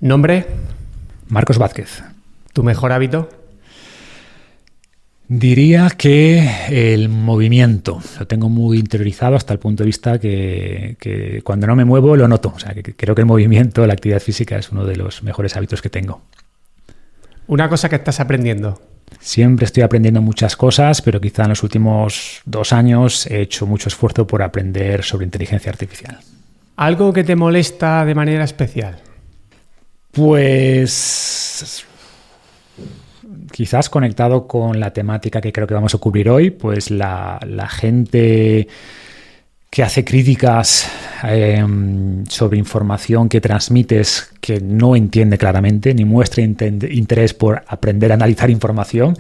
¿Nombre? Marcos Vázquez. ¿Tu mejor hábito? Diría que el movimiento. Lo tengo muy interiorizado hasta el punto de vista que cuando no me muevo lo noto. O sea, que creo que el movimiento, la actividad física es uno de los mejores hábitos que tengo. Una cosa que estás aprendiendo. Siempre estoy aprendiendo muchas cosas, pero quizá en los últimos 2 años he hecho mucho esfuerzo por aprender sobre inteligencia artificial. ¿Algo que te molesta de manera especial? Pues quizás conectado con la temática que creo que vamos a cubrir hoy, pues la gente que hace críticas sobre información que transmites que no entiende claramente, ni muestra interés por aprender a analizar información,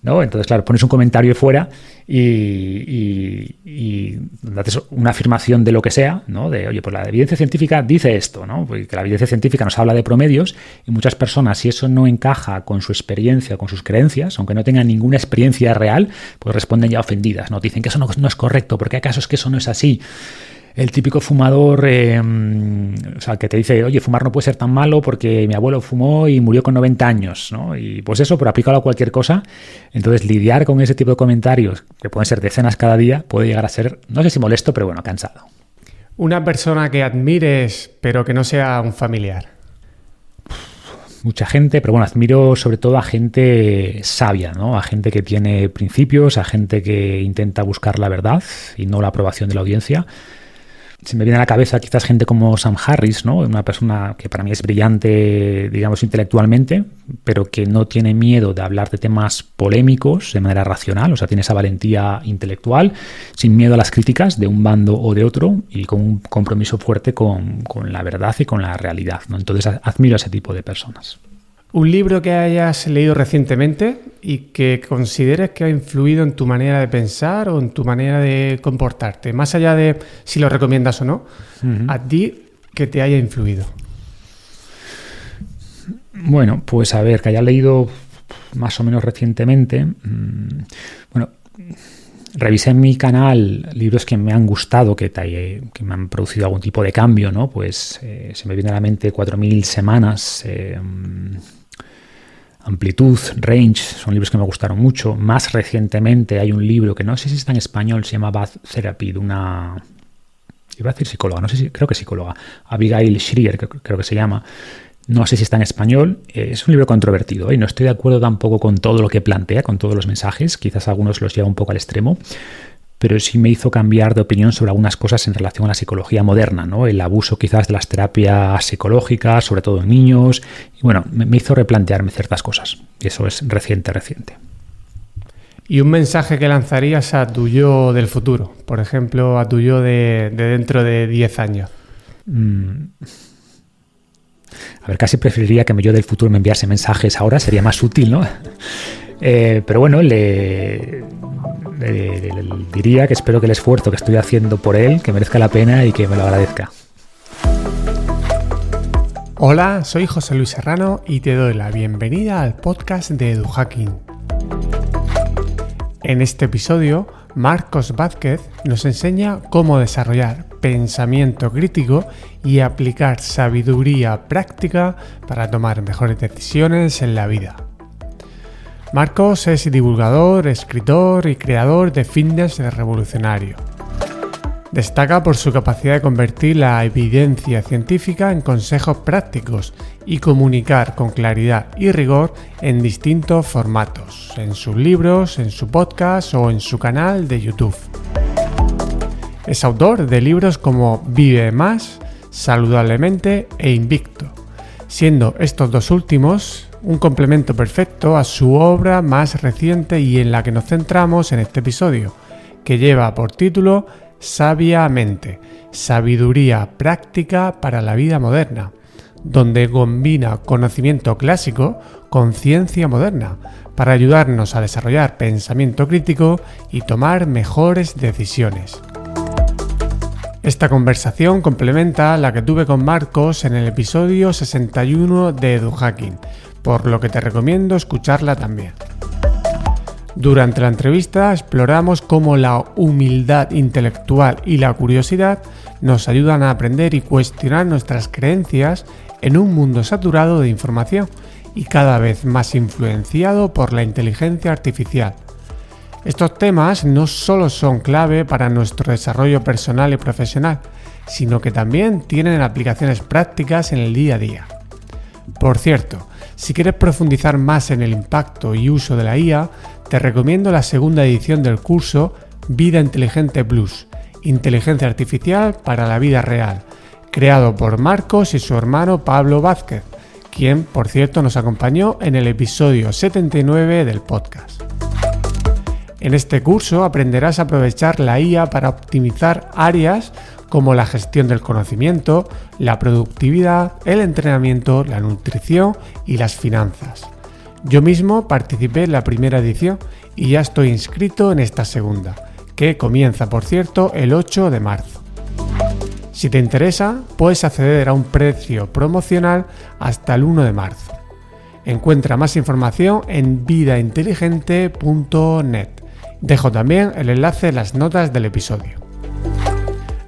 ¿no? Entonces, claro, pones un comentario fuera y haces una afirmación de lo que sea, ¿no? De, oye, pues la evidencia científica dice esto, ¿no? Porque la evidencia científica nos habla de promedios y muchas personas, si eso no encaja con su experiencia, con sus creencias, aunque no tengan ninguna experiencia real, pues responden ya ofendidas, ¿no? Dicen que eso no es correcto, porque acaso es que eso no es así. El típico fumador, o sea, que te dice, oye, fumar no puede ser tan malo porque mi abuelo fumó y murió con 90 años, ¿no? Y pues eso, pero aplícalo a cualquier cosa. Entonces, lidiar con ese tipo de comentarios, que pueden ser decenas cada día, puede llegar a ser, no sé si molesto, pero bueno, cansado. Una persona que admires, pero que no sea un familiar. Mucha gente, pero bueno, admiro sobre todo a gente sabia, ¿no? A gente que tiene principios, a gente que intenta buscar la verdad y no la aprobación de la audiencia. Se me viene a la cabeza quizás gente como Sam Harris, ¿no? Una persona que para mí es brillante, digamos, intelectualmente, pero que no tiene miedo de hablar de temas polémicos de manera racional, o sea, tiene esa valentía intelectual, sin miedo a las críticas de un bando o de otro y con un compromiso fuerte con la verdad y con la realidad, ¿no? Entonces admiro a ese tipo de personas. ¿Un libro que hayas leído recientemente y que consideres que ha influido en tu manera de pensar o en tu manera de comportarte? Más allá de si lo recomiendas o no, a ti que te haya influido. Bueno, pues a ver, que haya leído más o menos recientemente. Bueno, revisé en mi canal libros que me han gustado, que me han producido algún tipo de cambio, ¿no? Pues se me viene a la mente 4000 semanas, Amplitud, Range, son libros que me gustaron mucho. Más recientemente hay un libro que no sé si está en español, se llama Bad Therapy, de una, iba a decir psicóloga, no sé si, creo que psicóloga, Abigail Shrier, creo que se llama. No sé si está en español. Es un libro controvertido y no estoy de acuerdo tampoco con todo lo que plantea, con todos los mensajes. Quizás algunos los lleva un poco al extremo, pero sí me hizo cambiar de opinión sobre algunas cosas en relación a la psicología moderna, ¿no? El abuso quizás de las terapias psicológicas, sobre todo en niños. Y bueno, me hizo replantearme ciertas cosas. Y eso es reciente. ¿Y un mensaje que lanzarías a tu yo del futuro? Por ejemplo, a tu yo de dentro de 10 años. A ver, casi preferiría que mi yo del futuro me enviase mensajes ahora, sería más útil, ¿no? Pero bueno, le diría que espero que el esfuerzo que estoy haciendo por él, que merezca la pena y que me lo agradezca. Hola, soy José Luis Serrano y te doy la bienvenida al podcast de EduHacking. En este episodio, Marcos Vázquez nos enseña cómo desarrollar pensamiento crítico y aplicar sabiduría práctica para tomar mejores decisiones en la vida. Marcos es divulgador, escritor y creador de fitness revolucionario. Destaca por su capacidad de convertir la evidencia científica en consejos prácticos y comunicar con claridad y rigor en distintos formatos, en sus libros, en su podcast o en su canal de YouTube. Es autor de libros como Vive Más, Saludablemente e Invicto, siendo estos dos últimos un complemento perfecto a su obra más reciente y en la que nos centramos en este episodio, que lleva por título Sabiamente, sabiduría práctica para la vida moderna, donde combina conocimiento clásico con ciencia moderna para ayudarnos a desarrollar pensamiento crítico y tomar mejores decisiones. Esta conversación complementa la que tuve con Marcos en el episodio 61 de EduHacking, por lo que te recomiendo escucharla también. Durante la entrevista exploramos cómo la humildad intelectual y la curiosidad nos ayudan a aprender y cuestionar nuestras creencias en un mundo saturado de información y cada vez más influenciado por la inteligencia artificial. Estos temas no solo son clave para nuestro desarrollo personal y profesional, sino que también tienen aplicaciones prácticas en el día a día. Por cierto, si quieres profundizar más en el impacto y uso de la IA, te recomiendo la segunda edición del curso Vida Inteligente Plus, Inteligencia Artificial para la Vida Real, creado por Marcos y su hermano Pablo Vázquez, quien, por cierto, nos acompañó en el episodio 79 del podcast. En este curso aprenderás a aprovechar la IA para optimizar áreas como la gestión del conocimiento, la productividad, el entrenamiento, la nutrición y las finanzas. Yo mismo participé en la primera edición y ya estoy inscrito en esta segunda, que comienza, por cierto, el 8 de marzo. Si te interesa, puedes acceder a un precio promocional hasta el 1 de marzo. Encuentra más información en vidainteligente.net. Dejo también el enlace en las notas del episodio.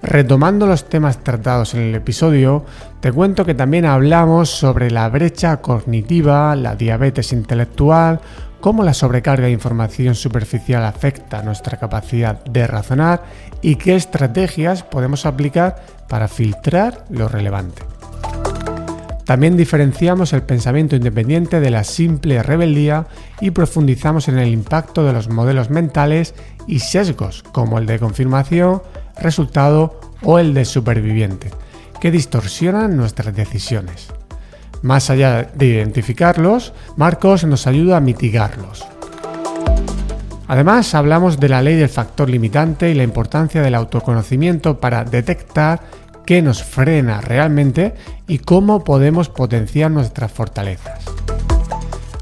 Retomando los temas tratados en el episodio, te cuento que también hablamos sobre la brecha cognitiva, la diabetes intelectual, cómo la sobrecarga de información superficial afecta nuestra capacidad de razonar y qué estrategias podemos aplicar para filtrar lo relevante. También diferenciamos el pensamiento independiente de la simple rebeldía y profundizamos en el impacto de los modelos mentales y sesgos como el de confirmación, resultado o el de superviviente, que distorsionan nuestras decisiones. Más allá de identificarlos, Marcos nos ayuda a mitigarlos. Además, hablamos de la ley del factor limitante y la importancia del autoconocimiento para detectar qué nos frena realmente y cómo podemos potenciar nuestras fortalezas.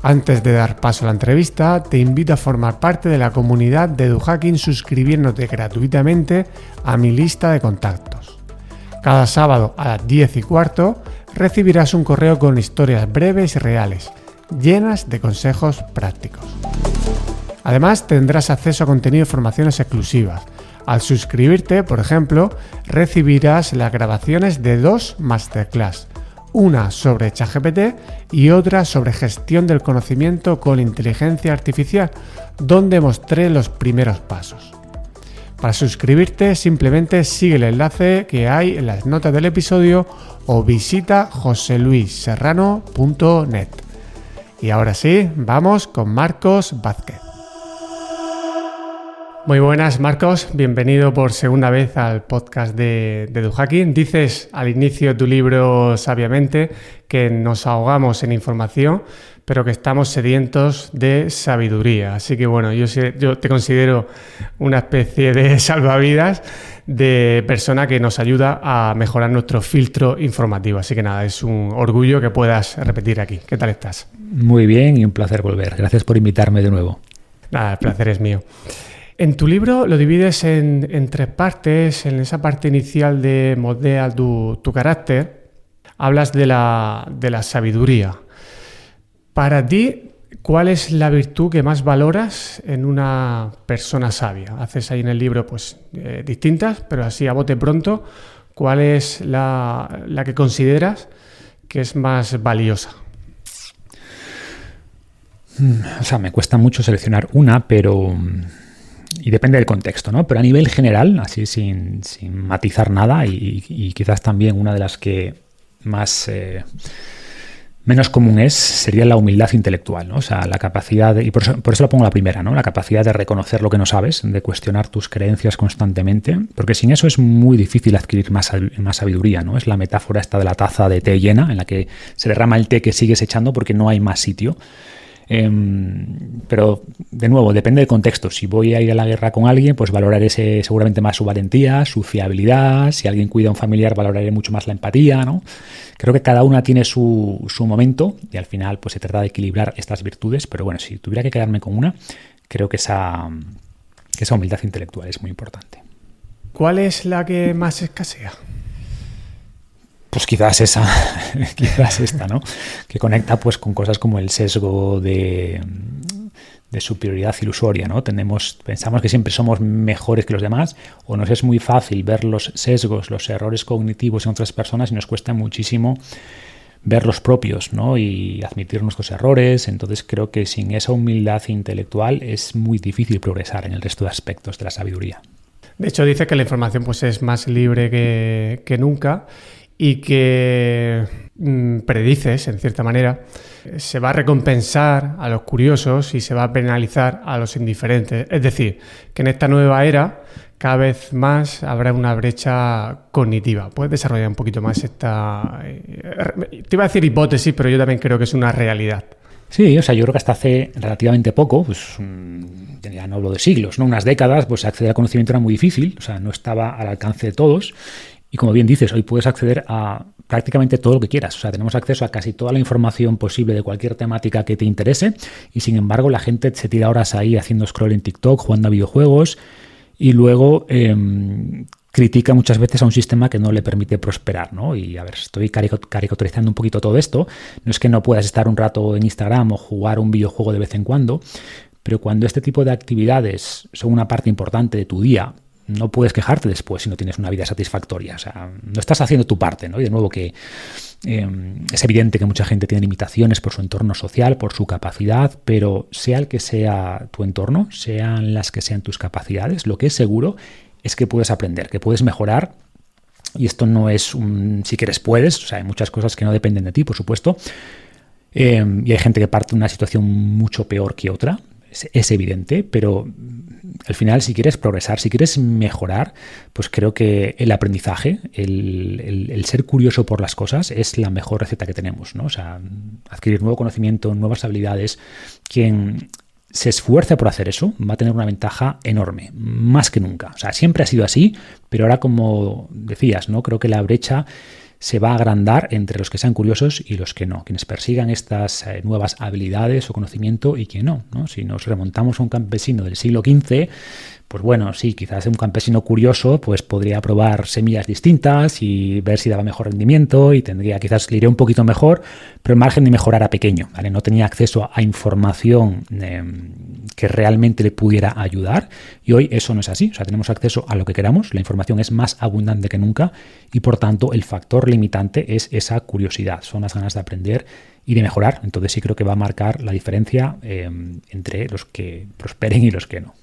Antes de dar paso a la entrevista, te invito a formar parte de la comunidad de EduHacking suscribiéndote gratuitamente a mi lista de contactos. Cada sábado a las 10:15 recibirás un correo con historias breves y reales, llenas de consejos prácticos. Además, tendrás acceso a contenido y formaciones exclusivas. Al suscribirte, por ejemplo, recibirás las grabaciones de 2 masterclass, una sobre ChatGPT y otra sobre gestión del conocimiento con inteligencia artificial, donde mostré los primeros pasos. Para suscribirte, simplemente sigue el enlace que hay en las notas del episodio o visita joseluisserrano.net. Y ahora sí, vamos con Marcos Vázquez. Muy buenas, Marcos. Bienvenido por segunda vez al podcast de EduHacking. Dices al inicio de tu libro sabiamente que nos ahogamos en información, pero que estamos sedientos de sabiduría. Así que bueno, yo te considero una especie de salvavidas de persona que nos ayuda a mejorar nuestro filtro informativo. Así que nada, es un orgullo que puedas repetir aquí. ¿Qué tal estás? Muy bien y un placer volver. Gracias por invitarme de nuevo. Nada, el placer es mío. En tu libro lo divides en 3 partes. En esa parte inicial de moldea tu carácter, hablas de la sabiduría. Para ti, ¿cuál es la virtud que más valoras en una persona sabia? Haces ahí en el libro distintas, pero así a bote pronto, ¿cuál es la que consideras que es más valiosa? O sea, me cuesta mucho seleccionar una, pero... Y depende del contexto, ¿no? Pero a nivel general, así sin matizar nada, y quizás también una de las que más menos común sería la humildad intelectual, ¿no? O sea, la capacidad y por eso la pongo la primera, ¿no? La capacidad de reconocer lo que no sabes, de cuestionar tus creencias constantemente, porque sin eso es muy difícil adquirir más sabiduría, ¿no? Es la metáfora esta de la taza de té llena, en la que se derrama el té que sigues echando porque no hay más sitio. Pero de nuevo depende del contexto. Si voy a ir a la guerra con alguien, pues valoraré seguramente más su valentía, su fiabilidad. Si alguien cuida a un familiar, valoraré mucho más la empatía, ¿no? Creo que cada una tiene su momento y al final pues se trata de equilibrar estas virtudes, pero bueno, si tuviera que quedarme con una, creo que esa humildad intelectual es muy importante. ¿Cuál es la que más escasea? Pues quizás esta, ¿no? Que conecta pues con cosas como el sesgo de superioridad ilusoria, ¿no? Pensamos que siempre somos mejores que los demás, o nos es muy fácil ver los sesgos, los errores cognitivos en otras personas y nos cuesta muchísimo ver los propios, ¿no? Y admitir nuestros errores. Entonces creo que sin esa humildad intelectual es muy difícil progresar en el resto de aspectos de la sabiduría. De hecho, dice que la información pues, es más libre que nunca y que predices, en cierta manera, se va a recompensar a los curiosos y se va a penalizar a los indiferentes. Es decir, que en esta nueva era cada vez más habrá una brecha cognitiva. ¿Puedes desarrollar un poquito más esta... te iba a decir hipótesis, pero yo también creo que es una realidad. Sí, o sea, yo creo que hasta hace relativamente poco, pues ya no hablo de siglos, ¿no? Unas décadas, pues acceder al conocimiento era muy difícil, o sea, no estaba al alcance de todos. Y como bien dices, hoy puedes acceder a prácticamente todo lo que quieras. O sea, tenemos acceso a casi toda la información posible de cualquier temática que te interese y sin embargo la gente se tira horas ahí haciendo scroll en TikTok, jugando a videojuegos y luego critica muchas veces a un sistema que no le permite prosperar, ¿no? Y a ver, estoy caricaturizando un poquito todo esto. No es que no puedas estar un rato en Instagram o jugar un videojuego de vez en cuando, pero cuando este tipo de actividades son una parte importante de tu día, no puedes quejarte después si no tienes una vida satisfactoria. O sea, no estás haciendo tu parte, ¿no? Y de nuevo que es evidente que mucha gente tiene limitaciones por su entorno social, por su capacidad, pero sea el que sea tu entorno, sean las que sean tus capacidades, lo que es seguro es que puedes aprender, que puedes mejorar. Y esto no es un si quieres puedes, o sea, hay muchas cosas que no dependen de ti, por supuesto. Y hay gente que parte de una situación mucho peor que otra, es evidente, pero al final si quieres progresar, si quieres mejorar, pues creo que el aprendizaje, el ser curioso por las cosas es la mejor receta que tenemos, ¿no? O sea, adquirir nuevo conocimiento, nuevas habilidades. Quien se esfuerce por hacer eso va a tener una ventaja enorme, más que nunca. O sea, siempre ha sido así, pero ahora, como decías, ¿no? Creo que la brecha se va a agrandar entre los que sean curiosos y los que no, quienes persigan estas nuevas habilidades o conocimiento y quien no, ¿no? Si nos remontamos a un campesino del siglo XV, pues bueno, sí, quizás un campesino curioso pues podría probar semillas distintas y ver si daba mejor rendimiento y quizás le iría un poquito mejor, pero el margen de mejora era pequeño, ¿vale? No tenía acceso a información que realmente le pudiera ayudar y hoy eso no es así. O sea, tenemos acceso a lo que queramos, la información es más abundante que nunca y por tanto el factor limitante es esa curiosidad, son las ganas de aprender y de mejorar. Entonces sí creo que va a marcar la diferencia entre los que prosperen y los que no.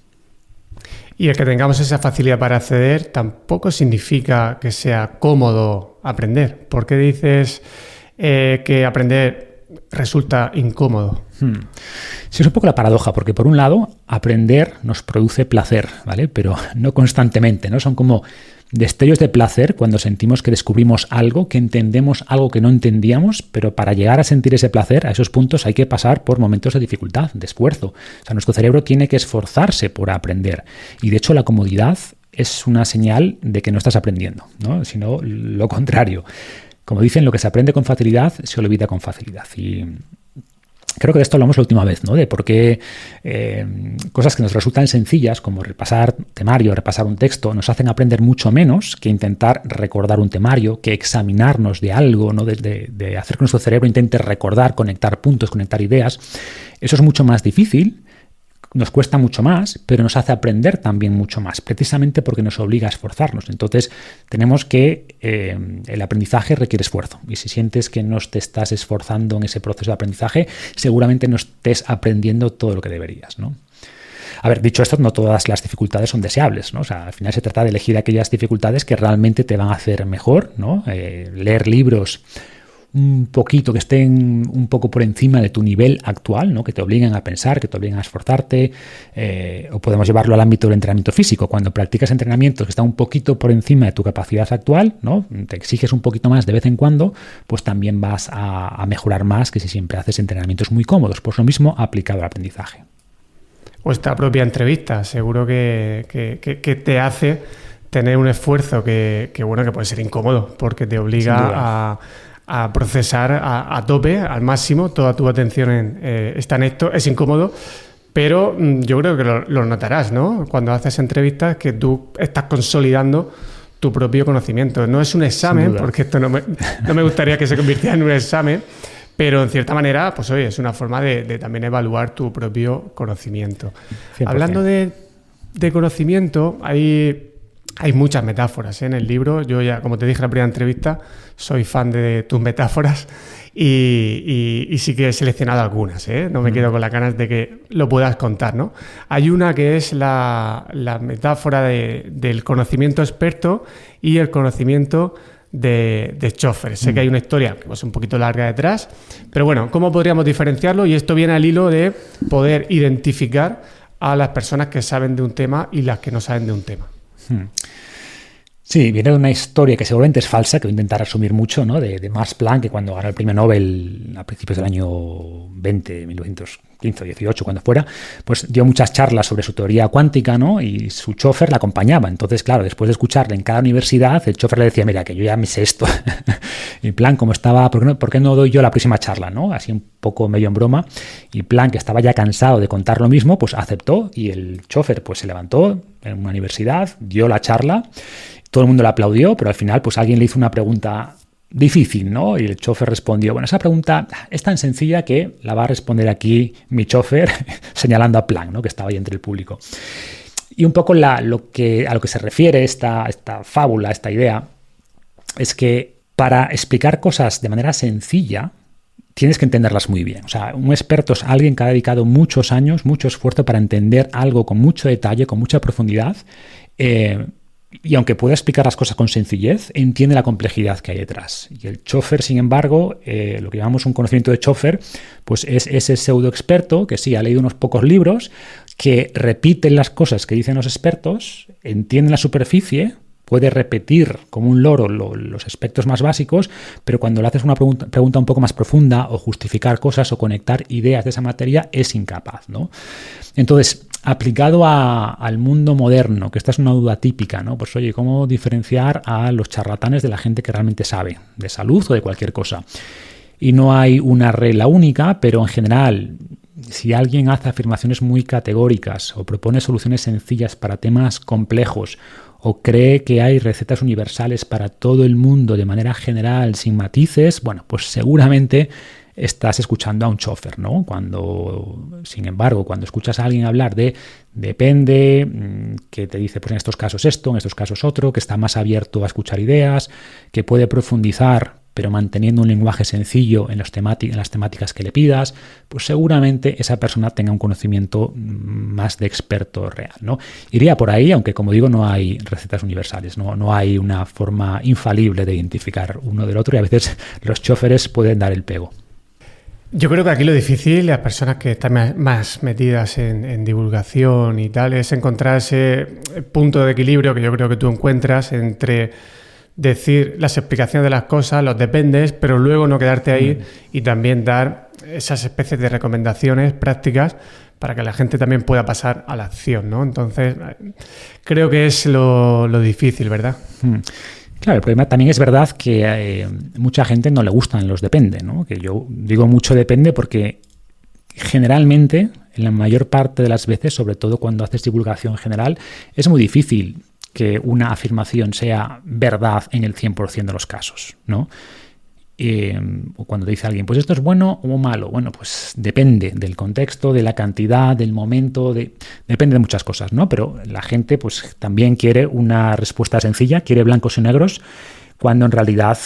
Y el que tengamos esa facilidad para acceder tampoco significa que sea cómodo aprender. ¿Por qué dices que aprender resulta incómodo? Sí, es un poco la paradoja, porque por un lado, aprender nos produce placer, ¿vale? Pero no constantemente, ¿no? Son como destellos de placer cuando sentimos que descubrimos algo, que entendemos algo que no entendíamos, pero para llegar a sentir ese placer, a esos puntos hay que pasar por momentos de dificultad, de esfuerzo. O sea, nuestro cerebro tiene que esforzarse por aprender. Y de hecho la comodidad es una señal de que no estás aprendiendo, ¿no? Sino lo contrario. Como dicen, lo que se aprende con facilidad se olvida con facilidad. Y creo que de esto hablamos la última vez, ¿no? De por qué cosas que nos resultan sencillas, como repasar temario, repasar un texto, nos hacen aprender mucho menos que intentar recordar un temario, que examinarnos de algo, ¿no? De hacer que nuestro cerebro intente recordar, conectar puntos, conectar ideas. Eso es mucho más difícil, nos cuesta mucho más, pero nos hace aprender también mucho más, precisamente porque nos obliga a esforzarnos. Entonces, tenemos que el aprendizaje requiere esfuerzo. Y si sientes que no te estás esforzando en ese proceso de aprendizaje, seguramente no estés aprendiendo todo lo que deberías, ¿no? A ver, dicho esto, no todas las dificultades son deseables, ¿no? O sea, al final se trata de elegir aquellas dificultades que realmente te van a hacer mejor, ¿no? Leer libros un poquito, que estén un poco por encima de tu nivel actual, ¿no? Que te obliguen a pensar, que te obliguen a esforzarte, o podemos llevarlo al ámbito del entrenamiento físico. Cuando practicas entrenamientos que están un poquito por encima de tu capacidad actual, ¿no? Te exiges un poquito más de vez en cuando, pues también vas a mejorar más que si siempre haces entrenamientos muy cómodos. Pues lo mismo aplicado al aprendizaje. O esta propia entrevista, seguro que te hace tener un esfuerzo que puede ser incómodo, porque te obliga a procesar a tope, al máximo, toda tu atención está en esto. Es incómodo, pero yo creo que lo notarás, ¿no? Cuando haces entrevistas, que tú estás consolidando tu propio conocimiento. No es un examen, porque esto no me gustaría que se convirtiera en un examen, pero en cierta manera, pues oye, es una forma de también evaluar tu propio conocimiento. 100%. Hablando de conocimiento, hay muchas metáforas en el libro. Yo ya, como te dije en la primera entrevista, soy fan de tus metáforas y sí que he seleccionado algunas, ¿eh? No me quedo con las ganas de que lo puedas contar, ¿no? Hay una que es la metáfora del conocimiento experto y el conocimiento de chofer. Sé que hay una historia que es un poquito larga detrás, pero bueno, ¿cómo podríamos diferenciarlo? Y esto viene al hilo de poder identificar a las personas que saben de un tema y las que no saben de un tema. Sí, viene de una historia que seguramente es falsa, que voy a intentar resumir mucho, ¿no? De Max Planck, que cuando ganó el premio Nobel a principios del año 1915 o 18, cuando fuera, pues dio muchas charlas sobre su teoría cuántica, ¿no? Y su chofer la acompañaba. Entonces, claro, después de escucharle en cada universidad, el chofer le decía, mira, que yo ya me sé esto. Y Planck, como estaba, ¿por qué no doy yo la próxima charla, ¿no? Así un poco medio en broma. Y Planck, que estaba ya cansado de contar lo mismo, pues aceptó y el chofer pues se levantó en una universidad, dio la charla. Todo el mundo le aplaudió, pero al final pues alguien le hizo una pregunta difícil, ¿no? Y el chofer respondió, bueno, esa pregunta es tan sencilla que la va a responder aquí mi chofer, señalando a Planck, ¿no? Que estaba ahí entre el público. Y un poco a lo que se refiere esta fábula, esta idea, es que para explicar cosas de manera sencilla, tienes que entenderlas muy bien. O sea, un experto es alguien que ha dedicado muchos años, mucho esfuerzo para entender algo con mucho detalle, con mucha profundidad, y aunque pueda explicar las cosas con sencillez, entiende la complejidad que hay detrás. Y el chofer, sin embargo, lo que llamamos un conocimiento de chofer, pues es ese pseudo experto que sí ha leído unos pocos libros, que repite las cosas que dicen los expertos, entiende la superficie, puede repetir como un loro los aspectos más básicos, pero cuando le haces una pregunta un poco más profunda o justificar cosas o conectar ideas de esa materia, es incapaz, ¿no? Entonces, aplicado al mundo moderno, que esta es una duda típica, ¿no? Pues oye, ¿cómo diferenciar a los charlatanes de la gente que realmente sabe de salud o de cualquier cosa? Y no hay una regla única, pero en general, si alguien hace afirmaciones muy categóricas o propone soluciones sencillas para temas complejos o cree que hay recetas universales para todo el mundo de manera general, sin matices, bueno, pues seguramente estás escuchando a un chofer, ¿no? Sin embargo, cuando escuchas a alguien hablar de depende, que te dice, pues en estos casos esto, en estos casos otro, que está más abierto a escuchar ideas, que puede profundizar, pero manteniendo un lenguaje sencillo en las temáticas que le pidas, pues seguramente esa persona tenga un conocimiento más de experto real, ¿no? Iría por ahí, aunque como digo, no hay recetas universales, no hay una forma infalible de identificar uno del otro y a veces los choferes pueden dar el pego. Yo creo que aquí lo difícil, las personas que están más metidas en divulgación y tal, es encontrar ese punto de equilibrio que yo creo que tú encuentras entre decir las explicaciones de las cosas, los dependes, pero luego no quedarte ahí y también dar esas especies de recomendaciones prácticas para que la gente también pueda pasar a la acción, ¿no? Entonces, creo que es lo difícil, ¿verdad? Claro, el problema también es verdad que mucha gente no le gustan los depende, ¿no? Que yo digo mucho depende porque generalmente, en la mayor parte de las veces, sobre todo cuando haces divulgación general, es muy difícil que una afirmación sea verdad en el 100% de los casos, ¿no? O cuando dice alguien, pues esto es bueno o malo. Bueno, pues depende del contexto, de la cantidad, del momento, depende de muchas cosas, ¿no? Pero la gente pues también quiere una respuesta sencilla, quiere blancos y negros, cuando en realidad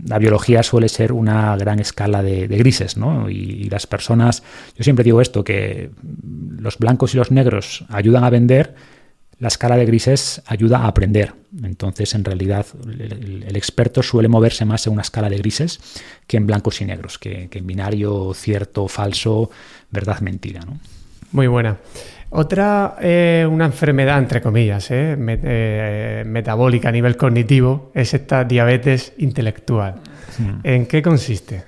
la biología suele ser una gran escala de grises, ¿no? Y las personas, yo siempre digo esto, que los blancos y los negros ayudan a vender, la escala de grises ayuda a aprender. Entonces, en realidad, el experto suele moverse más en una escala de grises que en blancos y negros, que en binario cierto, falso, verdad, mentira, ¿no? Muy buena. Otra, una enfermedad, entre comillas, metabólica a nivel cognitivo, es esta diabetes intelectual. ¿En qué consiste?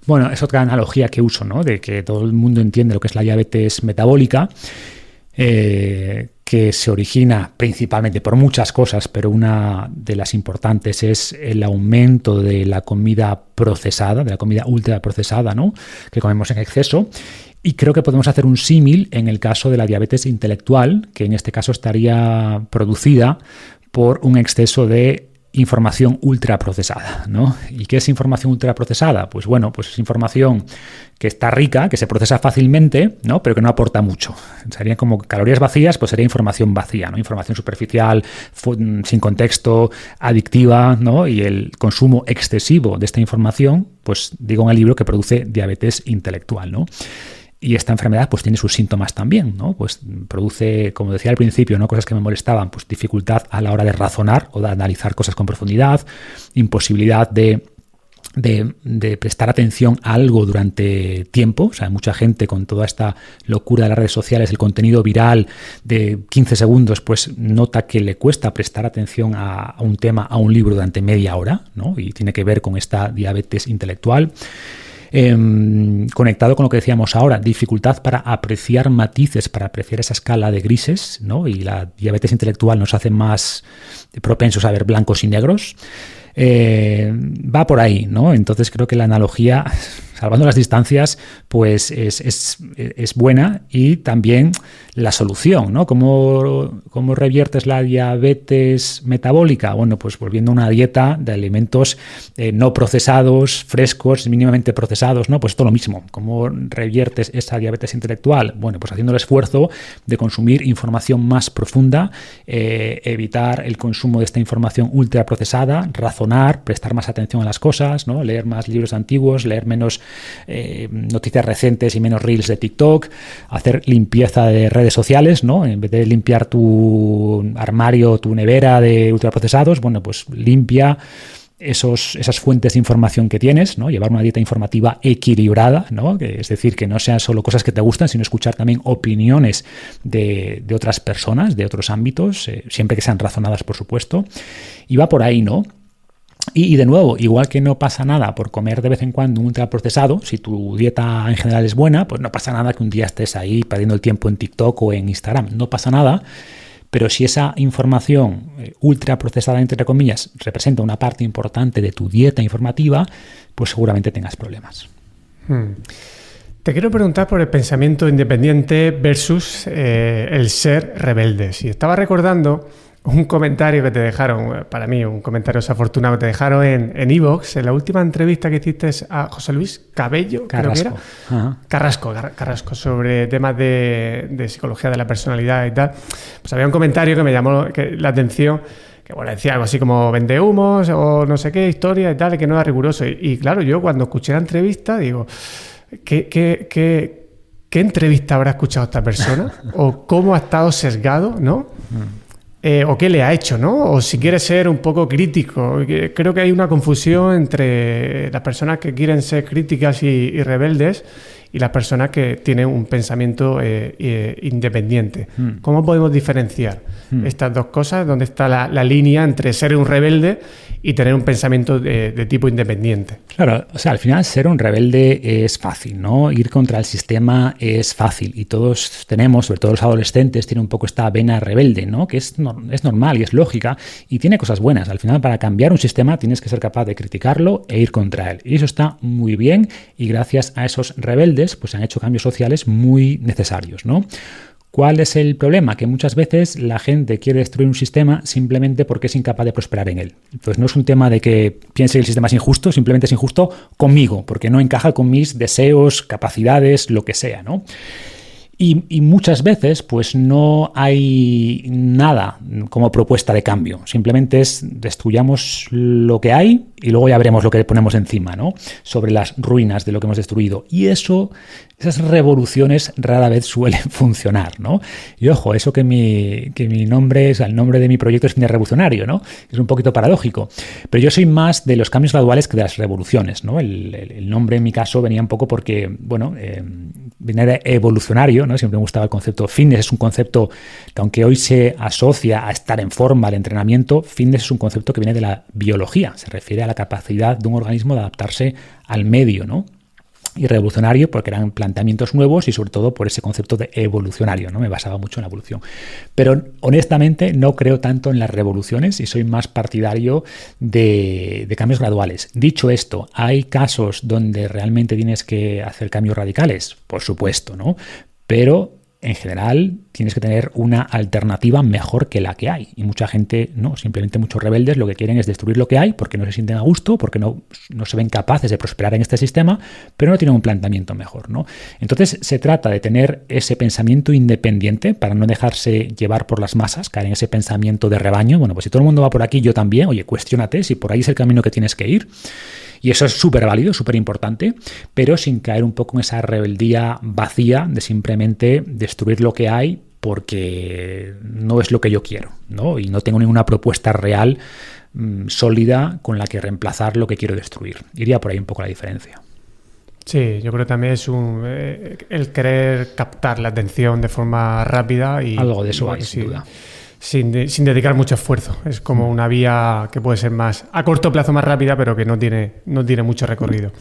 Bueno, es otra analogía que uso, ¿no? De que todo el mundo entiende lo que es la diabetes metabólica, que se origina principalmente por muchas cosas, pero una de las importantes es el aumento de la comida procesada, de la comida ultraprocesada, ¿no? Que comemos en exceso. Y creo que podemos hacer un símil en el caso de la diabetes intelectual, que en este caso estaría producida por un exceso de información ultraprocesada, ¿no? ¿Y qué es información ultraprocesada? Pues bueno, pues es información que está rica, que se procesa fácilmente, ¿no? Pero que no aporta mucho. Serían como calorías vacías, pues sería información vacía, ¿no? Información superficial, sin contexto, adictiva, ¿no? Y el consumo excesivo de esta información, pues digo en el libro que produce diabetes intelectual, ¿no? Y esta enfermedad pues tiene sus síntomas también, ¿no? Pues produce, como decía al principio, ¿no? Cosas que me molestaban, pues dificultad a la hora de razonar o de analizar cosas con profundidad, imposibilidad de prestar atención a algo durante tiempo. O sea, mucha gente con toda esta locura de las redes sociales, el contenido viral de 15 segundos, pues nota que le cuesta prestar atención a un tema, a un libro durante media hora, ¿no? Y tiene que ver con esta diabetes intelectual. Conectado con lo que decíamos ahora, dificultad para apreciar matices, para apreciar esa escala de grises, ¿no? Y la diabetes intelectual nos hace más propensos a ver blancos y negros. Va por ahí, ¿no? Entonces creo que la analogía, salvando las distancias, pues es buena, y también la solución, ¿no? ¿Cómo reviertes la diabetes metabólica? Bueno, pues volviendo a una dieta de alimentos no procesados, frescos, mínimamente procesados, ¿no? Pues esto lo mismo. ¿Cómo reviertes esa diabetes intelectual? Bueno, pues haciendo el esfuerzo de consumir información más profunda, evitar el consumo de esta información ultraprocesada, razonar, prestar más atención a las cosas, ¿no? Leer más libros antiguos, leer menos noticias recientes y menos reels de TikTok, hacer limpieza de redes sociales, ¿no? En vez de limpiar tu armario, tu nevera de ultraprocesados, bueno, pues limpia esas fuentes de información que tienes, ¿no? Llevar una dieta informativa equilibrada, ¿no? Es decir, que no sean solo cosas que te gustan, sino escuchar también opiniones de otras personas, de otros ámbitos, siempre que sean razonadas, por supuesto. Y va por ahí, ¿no? Y de nuevo, igual que no pasa nada por comer de vez en cuando un ultraprocesado, si tu dieta en general es buena, pues no pasa nada que un día estés ahí perdiendo el tiempo en TikTok o en Instagram, no pasa nada. Pero si esa información ultraprocesada, entre comillas, representa una parte importante de tu dieta informativa, pues seguramente tengas problemas. Te quiero preguntar por el pensamiento independiente versus el ser rebelde. Si estaba recordando un comentario que te dejaron, para mí un comentario desafortunado que te dejaron en iVoox, en la última entrevista que hiciste a José Luis Cabello, Carrasco. Creo que era. Carrasco, sobre temas de psicología de la personalidad y tal. Pues había un comentario que me llamó la atención, que bueno, decía algo así como vende humos o no sé qué historia y tal, y que no era riguroso. Y claro, yo cuando escuché la entrevista digo, ¿qué entrevista habrá escuchado esta persona? ¿O cómo ha estado sesgado, no? O qué le ha hecho, ¿no? O si quiere ser un poco crítico. Creo que hay una confusión entre las personas que quieren ser críticas y rebeldes y las personas que tienen un pensamiento independiente. ¿Cómo podemos diferenciar estas dos cosas? ¿Dónde está la línea entre ser un rebelde y tener un pensamiento de tipo independiente? Claro, o sea, al final ser un rebelde es fácil, ¿no? Ir contra el sistema es fácil, y todos tenemos, sobre todo los adolescentes, tienen un poco esta vena rebelde, ¿no? Que es normal y es lógica y tiene cosas buenas. Al final, para cambiar un sistema tienes que ser capaz de criticarlo e ir contra él. Y eso está muy bien, y gracias a esos rebeldes pues se han hecho cambios sociales muy necesarios, ¿no? ¿Cuál es el problema? Que muchas veces la gente quiere destruir un sistema simplemente porque es incapaz de prosperar en él. Entonces no es un tema de que piense que el sistema es injusto, simplemente es injusto conmigo, porque no encaja con mis deseos, capacidades, lo que sea, ¿no? Y muchas veces pues no hay nada como propuesta de cambio. Simplemente es destruyamos lo que hay y luego ya veremos lo que ponemos encima, ¿no? Sobre las ruinas de lo que hemos destruido. Y esas revoluciones rara vez suelen funcionar, ¿no? Y ojo, eso que mi nombre, o sea, el nombre de mi proyecto es Fin Revolucionario, ¿no? Es un poquito paradójico. Pero yo soy más de los cambios graduales que de las revoluciones, ¿no? El nombre en mi caso venía un poco porque, bueno, venía de evolucionario, ¿no? Siempre me gustaba el concepto. Fitness es un concepto que, aunque hoy se asocia a estar en forma, al entrenamiento, fitness es un concepto que viene de la biología. Se refiere a la capacidad de un organismo de adaptarse al medio, ¿no? Y revolucionario porque eran planteamientos nuevos y sobre todo por ese concepto de evolucionario, ¿no? Me basaba mucho en la evolución. Pero honestamente no creo tanto en las revoluciones y soy más partidario de cambios graduales. Dicho esto, ¿hay casos donde realmente tienes que hacer cambios radicales? Por supuesto, ¿no? Pero en general tienes que tener una alternativa mejor que la que hay. Y mucha gente, no, simplemente muchos rebeldes lo que quieren es destruir lo que hay porque no se sienten a gusto, porque no se ven capaces de prosperar en este sistema, pero no tienen un planteamiento mejor, ¿no? Entonces se trata de tener ese pensamiento independiente para no dejarse llevar por las masas, caer en ese pensamiento de rebaño. Bueno, pues si todo el mundo va por aquí, yo también. Oye, cuestiónate si por ahí es el camino que tienes que ir. Y eso es súper válido, súper importante, pero sin caer un poco en esa rebeldía vacía de simplemente destruir lo que hay porque no es lo que yo quiero, ¿no? Y no tengo ninguna propuesta real, sólida, con la que reemplazar lo que quiero destruir. Iría por ahí un poco la diferencia. Sí, yo creo que también es el querer captar la atención de forma rápida. Y algo de eso bueno, hay, sin duda. Sin dedicar mucho esfuerzo. Es como una vía que puede ser más a corto plazo más rápida, pero que no tiene mucho recorrido.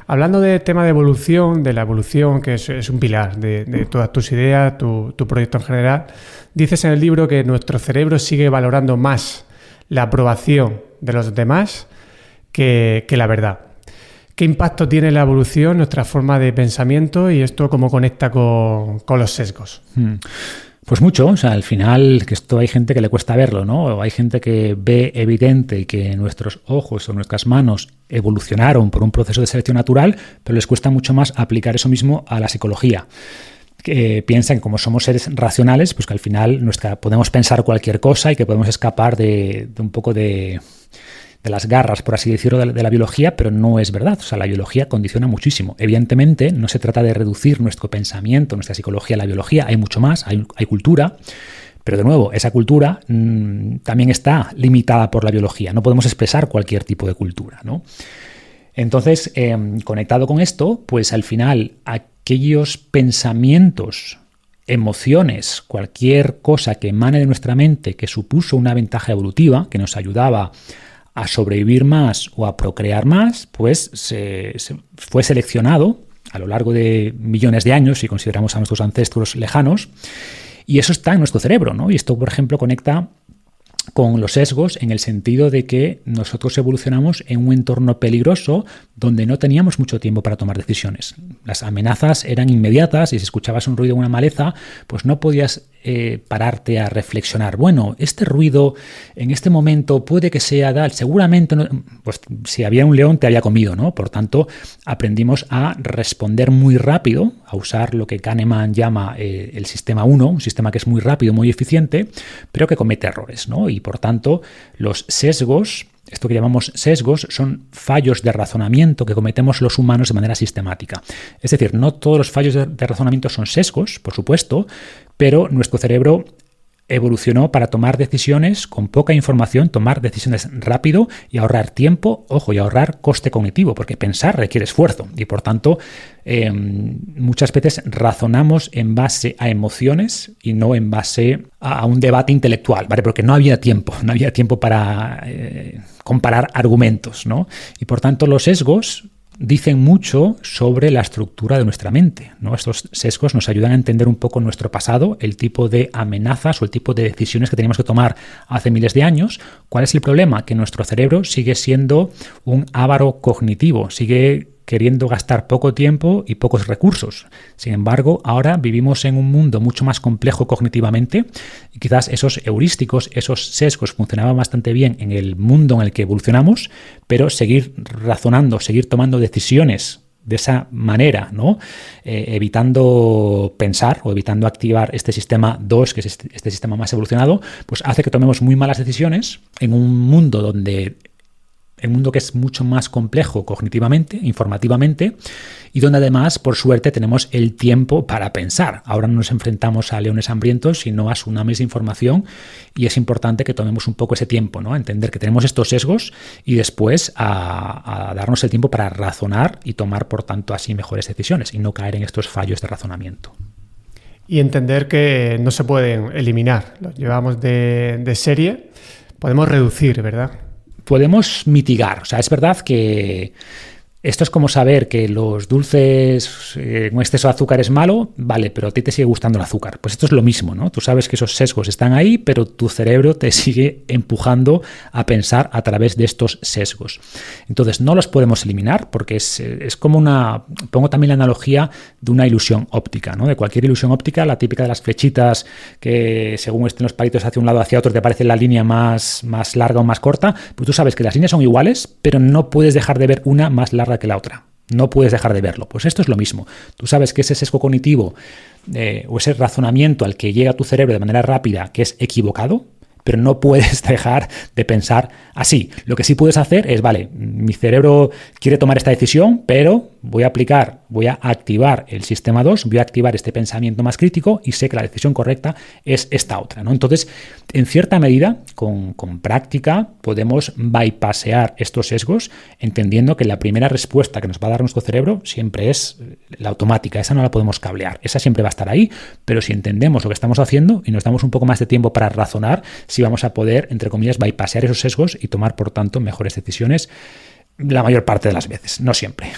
Hablando del tema de evolución, de la evolución, que es un pilar de todas tus ideas, tu proyecto en general, dices en el libro que nuestro cerebro sigue valorando más la aprobación de los demás que la verdad. ¿Qué impacto tiene la evolución en nuestra forma de pensamiento y esto cómo conecta con los sesgos? Pues mucho, o sea, al final, que esto hay gente que le cuesta verlo, ¿no? Hay gente que ve evidente que nuestros ojos o nuestras manos evolucionaron por un proceso de selección natural, pero les cuesta mucho más aplicar eso mismo a la psicología. Que piensan que como somos seres racionales, pues que al final podemos pensar cualquier cosa y que podemos escapar de un poco de las garras, por así decirlo, de la biología, pero no es verdad. O sea, la biología condiciona muchísimo. Evidentemente, no se trata de reducir nuestro pensamiento, nuestra psicología a la biología. Hay mucho más, hay cultura, pero de nuevo, esa cultura también está limitada por la biología. No podemos expresar cualquier tipo de cultura, ¿no? Entonces, conectado con esto, pues al final, aquellos pensamientos, emociones, cualquier cosa que emane de nuestra mente que supuso una ventaja evolutiva, que nos ayudaba a sobrevivir más o a procrear más, pues fue seleccionado a lo largo de millones de años, si consideramos a nuestros ancestros lejanos, y eso está en nuestro cerebro, ¿no? Y esto, por ejemplo, conecta con los sesgos en el sentido de que nosotros evolucionamos en un entorno peligroso donde no teníamos mucho tiempo para tomar decisiones. Las amenazas eran inmediatas y si escuchabas un ruido en una maleza, pues no podías pararte a reflexionar. Bueno, este ruido en este momento puede que sea tal, seguramente no, pues si había un león te había comido, ¿no? Por tanto, aprendimos a responder muy rápido, a usar lo que Kahneman llama el sistema 1, un sistema que es muy rápido, muy eficiente, pero que comete errores, ¿no? Y por tanto, los sesgos, esto que llamamos sesgos, son fallos de razonamiento que cometemos los humanos de manera sistemática. Es decir, no todos los fallos de razonamiento son sesgos, por supuesto, pero nuestro cerebro evolucionó para tomar decisiones con poca información, tomar decisiones rápido y ahorrar tiempo, ojo, y ahorrar coste cognitivo, porque pensar requiere esfuerzo y por tanto muchas veces razonamos en base a emociones y no en base a un debate intelectual, ¿vale? Porque no había tiempo para comparar argumentos, ¿no? Y por tanto los sesgos dicen mucho sobre la estructura de nuestra mente, ¿no? Estos sesgos nos ayudan a entender un poco nuestro pasado, el tipo de amenazas o el tipo de decisiones que teníamos que tomar hace miles de años. ¿Cuál es el problema? Que nuestro cerebro sigue siendo un avaro cognitivo, sigue queriendo gastar poco tiempo y pocos recursos. Sin embargo, ahora vivimos en un mundo mucho más complejo cognitivamente y quizás esos heurísticos, esos sesgos funcionaban bastante bien en el mundo en el que evolucionamos, pero seguir razonando, seguir tomando decisiones de esa manera, ¿no? Evitando pensar o evitando activar este sistema 2, que es este sistema más evolucionado, pues hace que tomemos muy malas decisiones en un mundo donde el mundo que es mucho más complejo cognitivamente, informativamente, y donde además, por suerte, tenemos el tiempo para pensar. Ahora no nos enfrentamos a leones hambrientos, sino a tsunamis de información, y es importante que tomemos un poco ese tiempo, ¿no? Entender que tenemos estos sesgos y después a darnos el tiempo para razonar y tomar, por tanto, así mejores decisiones y no caer en estos fallos de razonamiento. Y entender que no se pueden eliminar. Los llevamos de serie, podemos reducir, ¿verdad? Podemos mitigar. O sea, es verdad que Esto es como saber que los dulces con exceso de azúcar es malo, vale, pero a ti te sigue gustando el azúcar. Pues esto es lo mismo, ¿no? Tú sabes que esos sesgos están ahí, pero tu cerebro te sigue empujando a pensar a través de estos sesgos. Entonces, no los podemos eliminar porque es como pongo también la analogía de una ilusión óptica, ¿no? De cualquier ilusión óptica, la típica de las flechitas que según estén los palitos hacia un lado o hacia otro te parece la línea más larga o más corta, pues tú sabes que las líneas son iguales, pero no puedes dejar de ver una más larga que la otra. No puedes dejar de verlo. Pues esto es lo mismo. Tú sabes que ese sesgo cognitivo o ese razonamiento al que llega tu cerebro de manera rápida, que es equivocado, pero no puedes dejar de pensar así. Lo que sí puedes hacer es, vale, mi cerebro quiere tomar esta decisión, pero voy a activar el sistema 2, voy a activar este pensamiento más crítico y sé que la decisión correcta es esta otra, ¿no? Entonces, en cierta medida, con práctica, podemos bypassear estos sesgos, entendiendo que la primera respuesta que nos va a dar nuestro cerebro siempre es la automática. Esa no la podemos cablear, esa siempre va a estar ahí, pero si entendemos lo que estamos haciendo y nos damos un poco más de tiempo para razonar, sí vamos a poder, entre comillas, bypassear esos sesgos y tomar, por tanto, mejores decisiones la mayor parte de las veces, no siempre.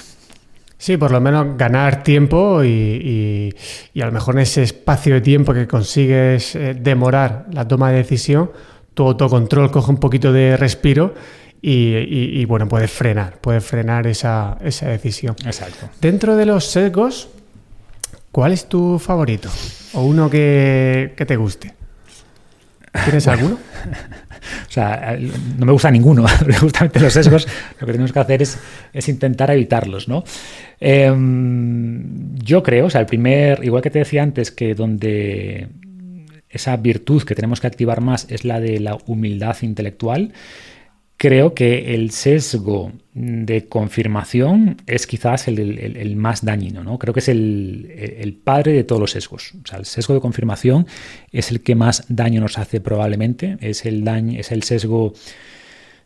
Sí, por lo menos ganar tiempo y a lo mejor en ese espacio de tiempo que consigues demorar la toma de decisión, tu autocontrol coge un poquito de respiro y bueno, puedes frenar esa decisión. Exacto. Dentro de los sesgos, ¿cuál es tu favorito? ¿O uno que te guste? ¿Tienes alguno? O sea, no me gusta ninguno. Justamente los sesgos, lo que tenemos que hacer es intentar evitarlos, ¿no? Yo creo, o sea, igual que te decía antes, que donde esa virtud que tenemos que activar más es la de la humildad intelectual, creo que el sesgo de confirmación es quizás el más dañino, ¿no? Creo que es el padre de todos los sesgos. O sea, el sesgo de confirmación es el que más daño nos hace probablemente. Es el sesgo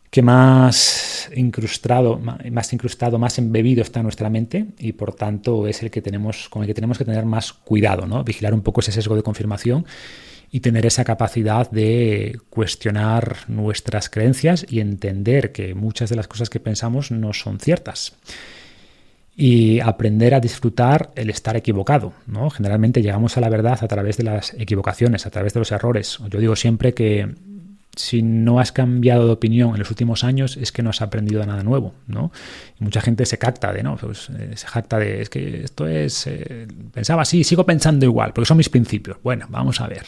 que más incrustado, más embebido está en nuestra mente y por tanto es con el que tenemos que tener más cuidado, ¿no? Vigilar un poco ese sesgo de confirmación y tener esa capacidad de cuestionar nuestras creencias y entender que muchas de las cosas que pensamos no son ciertas. Y aprender a disfrutar el estar equivocado, ¿no? Generalmente llegamos a la verdad a través de las equivocaciones, a través de los errores. Yo digo siempre que si no has cambiado de opinión en los últimos años es que no has aprendido nada nuevo, ¿no? Y mucha gente se jacta de, es que esto es, pensaba así, sigo pensando igual, porque son mis principios. Bueno, vamos a ver.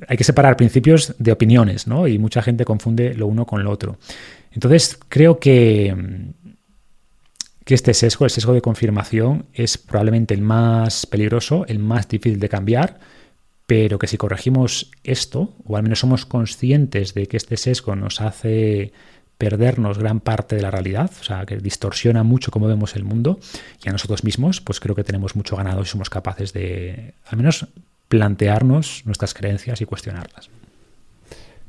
Hay que separar principios de opiniones, ¿no? Y mucha gente confunde lo uno con lo otro. Entonces, creo que este sesgo, el sesgo de confirmación, es probablemente el más peligroso, el más difícil de cambiar, pero que si corregimos esto, o al menos somos conscientes de que este sesgo nos hace perdernos gran parte de la realidad, o sea, que distorsiona mucho cómo vemos el mundo y a nosotros mismos, pues creo que tenemos mucho ganado y somos capaces de, al menos, plantearnos nuestras creencias y cuestionarlas.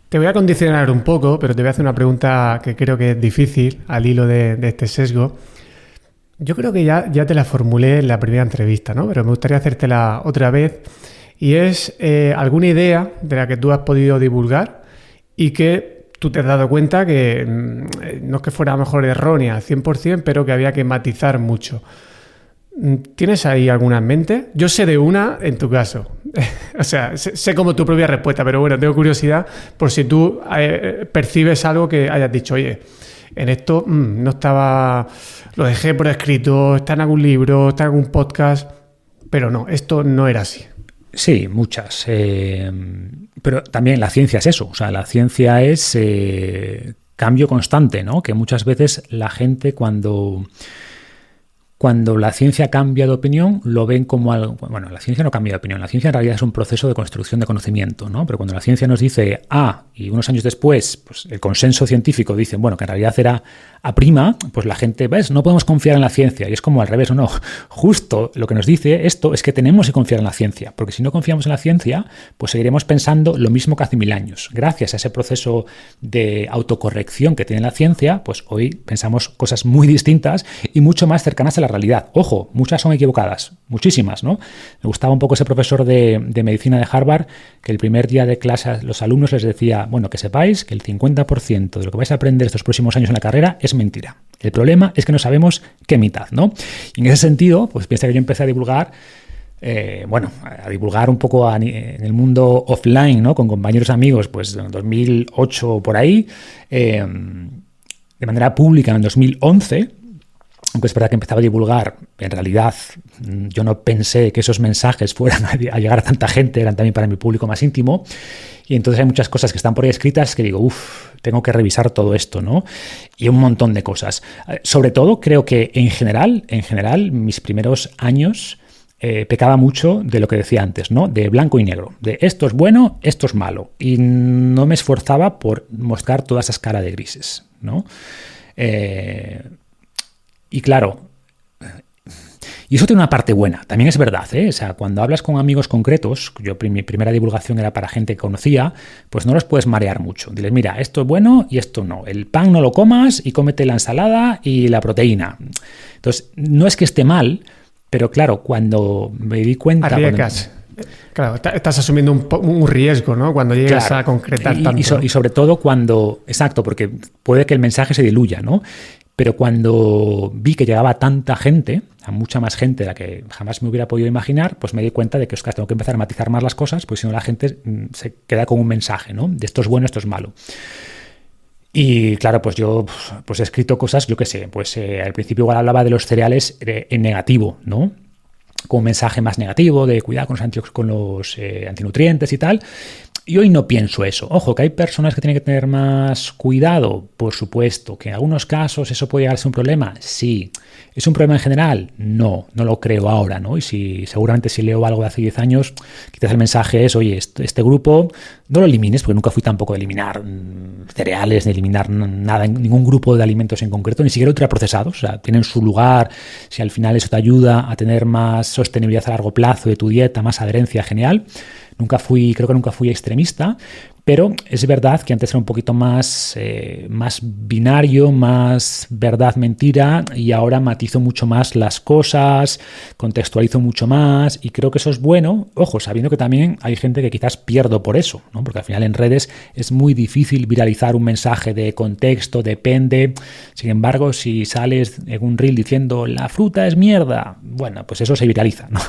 Te voy a condicionar un poco, pero te voy a hacer una pregunta que creo que es difícil al hilo de este sesgo. Yo creo que ya te la formulé en la primera entrevista, ¿no? Pero me gustaría hacértela otra vez. Y es alguna idea de la que tú has podido divulgar y que tú te has dado cuenta que no es que fuera a lo mejor errónea al 100%, pero que había que matizar mucho. ¿Tienes ahí alguna en mente? Yo sé de una en tu caso. O sea, sé como tu propia respuesta, pero bueno, tengo curiosidad por si tú percibes algo que hayas dicho, oye, en esto no estaba, lo dejé por escrito, está en algún libro, está en algún podcast, pero no, esto no era así. Sí, muchas. Pero también la ciencia es eso. O sea, la ciencia es cambio constante, ¿no? Que muchas veces la gente cuando la ciencia cambia de opinión, lo ven como algo... Bueno, la ciencia no cambia de opinión. La ciencia en realidad es un proceso de construcción de conocimiento, ¿no? Pero cuando la ciencia nos dice A y unos años después, pues el consenso científico dice, bueno, que en realidad era A', pues la gente, ¿ves? No podemos confiar en la ciencia. Y es como al revés, no. Justo lo que nos dice esto es que tenemos que confiar en la ciencia. Porque si no confiamos en la ciencia, pues seguiremos pensando lo mismo que hace 1000 años. Gracias a ese proceso de autocorrección que tiene la ciencia, pues hoy pensamos cosas muy distintas y mucho más cercanas a la la realidad. Ojo, muchas son equivocadas, muchísimas, ¿no? Me gustaba un poco ese profesor de medicina de Harvard, que el primer día de clase a los alumnos les decía, bueno, que sepáis que el 50% de lo que vais a aprender estos próximos años en la carrera es mentira. El problema es que no sabemos qué mitad, ¿no? Y en ese sentido, pues piensa que yo empecé a divulgar a divulgar un poco en el mundo offline, ¿no? Con compañeros amigos, pues en 2008 por ahí, de manera pública en 2011, aunque es verdad que empezaba a divulgar, en realidad yo no pensé que esos mensajes fueran a llegar a tanta gente, eran también para mi público más íntimo, y entonces hay muchas cosas que están por ahí escritas que digo, tengo que revisar todo esto, ¿no? Y un montón de cosas. Sobre todo, creo que en general, mis primeros años pecaba mucho de lo que decía antes, ¿no? De blanco y negro, de esto es bueno, esto es malo, y no me esforzaba por mostrar toda esa escala de grises, ¿no? Y claro, y eso tiene una parte buena, también es verdad, ¿eh? O sea, cuando hablas con amigos concretos, mi primera divulgación era para gente que conocía, pues no los puedes marear mucho. Diles, mira, esto es bueno y esto no. El pan no lo comas y cómete la ensalada y la proteína. Entonces, no es que esté mal, pero claro, cuando me di cuenta... Arriesgas. Claro, estás asumiendo un riesgo, ¿no? Cuando llegas a concretar tanto. Y sobre todo cuando... Exacto, porque puede que el mensaje se diluya, ¿no? Pero cuando vi que llegaba tanta gente, a mucha más gente de la que jamás me hubiera podido imaginar, pues me di cuenta de que tengo que empezar a matizar más las cosas, porque si no la gente se queda con un mensaje, ¿no? De esto es bueno, esto es malo. Y claro, pues yo he escrito cosas, yo qué sé, pues al principio igual hablaba de los cereales en negativo, ¿no? Con un mensaje más negativo de cuidado con los antinutrientes y tal. Y hoy no pienso eso. Ojo, que hay personas que tienen que tener más cuidado, por supuesto. Que en algunos casos eso puede llegar a ser un problema. Sí. ¿Es un problema en general? No lo creo ahora, ¿no? Y seguramente si leo algo de hace 10 años, quizás el mensaje es, oye, este grupo no lo elimines, porque nunca fui tampoco de eliminar cereales, de eliminar nada, ningún grupo de alimentos en concreto, ni siquiera ultraprocesados. O sea, tienen su lugar. Si al final eso te ayuda a tener más sostenibilidad a largo plazo de tu dieta, más adherencia, genial. Creo que nunca fui extremista, pero es verdad que antes era un poquito más binario, más verdad-mentira, y ahora matizo mucho más las cosas, contextualizo mucho más, y creo que eso es bueno, ojo, sabiendo que también hay gente que quizás pierdo por eso, ¿no? Porque al final en redes es muy difícil viralizar un mensaje de contexto, depende. Sin embargo, si sales en un reel diciendo la fruta es mierda, bueno, pues eso se viraliza, ¿no?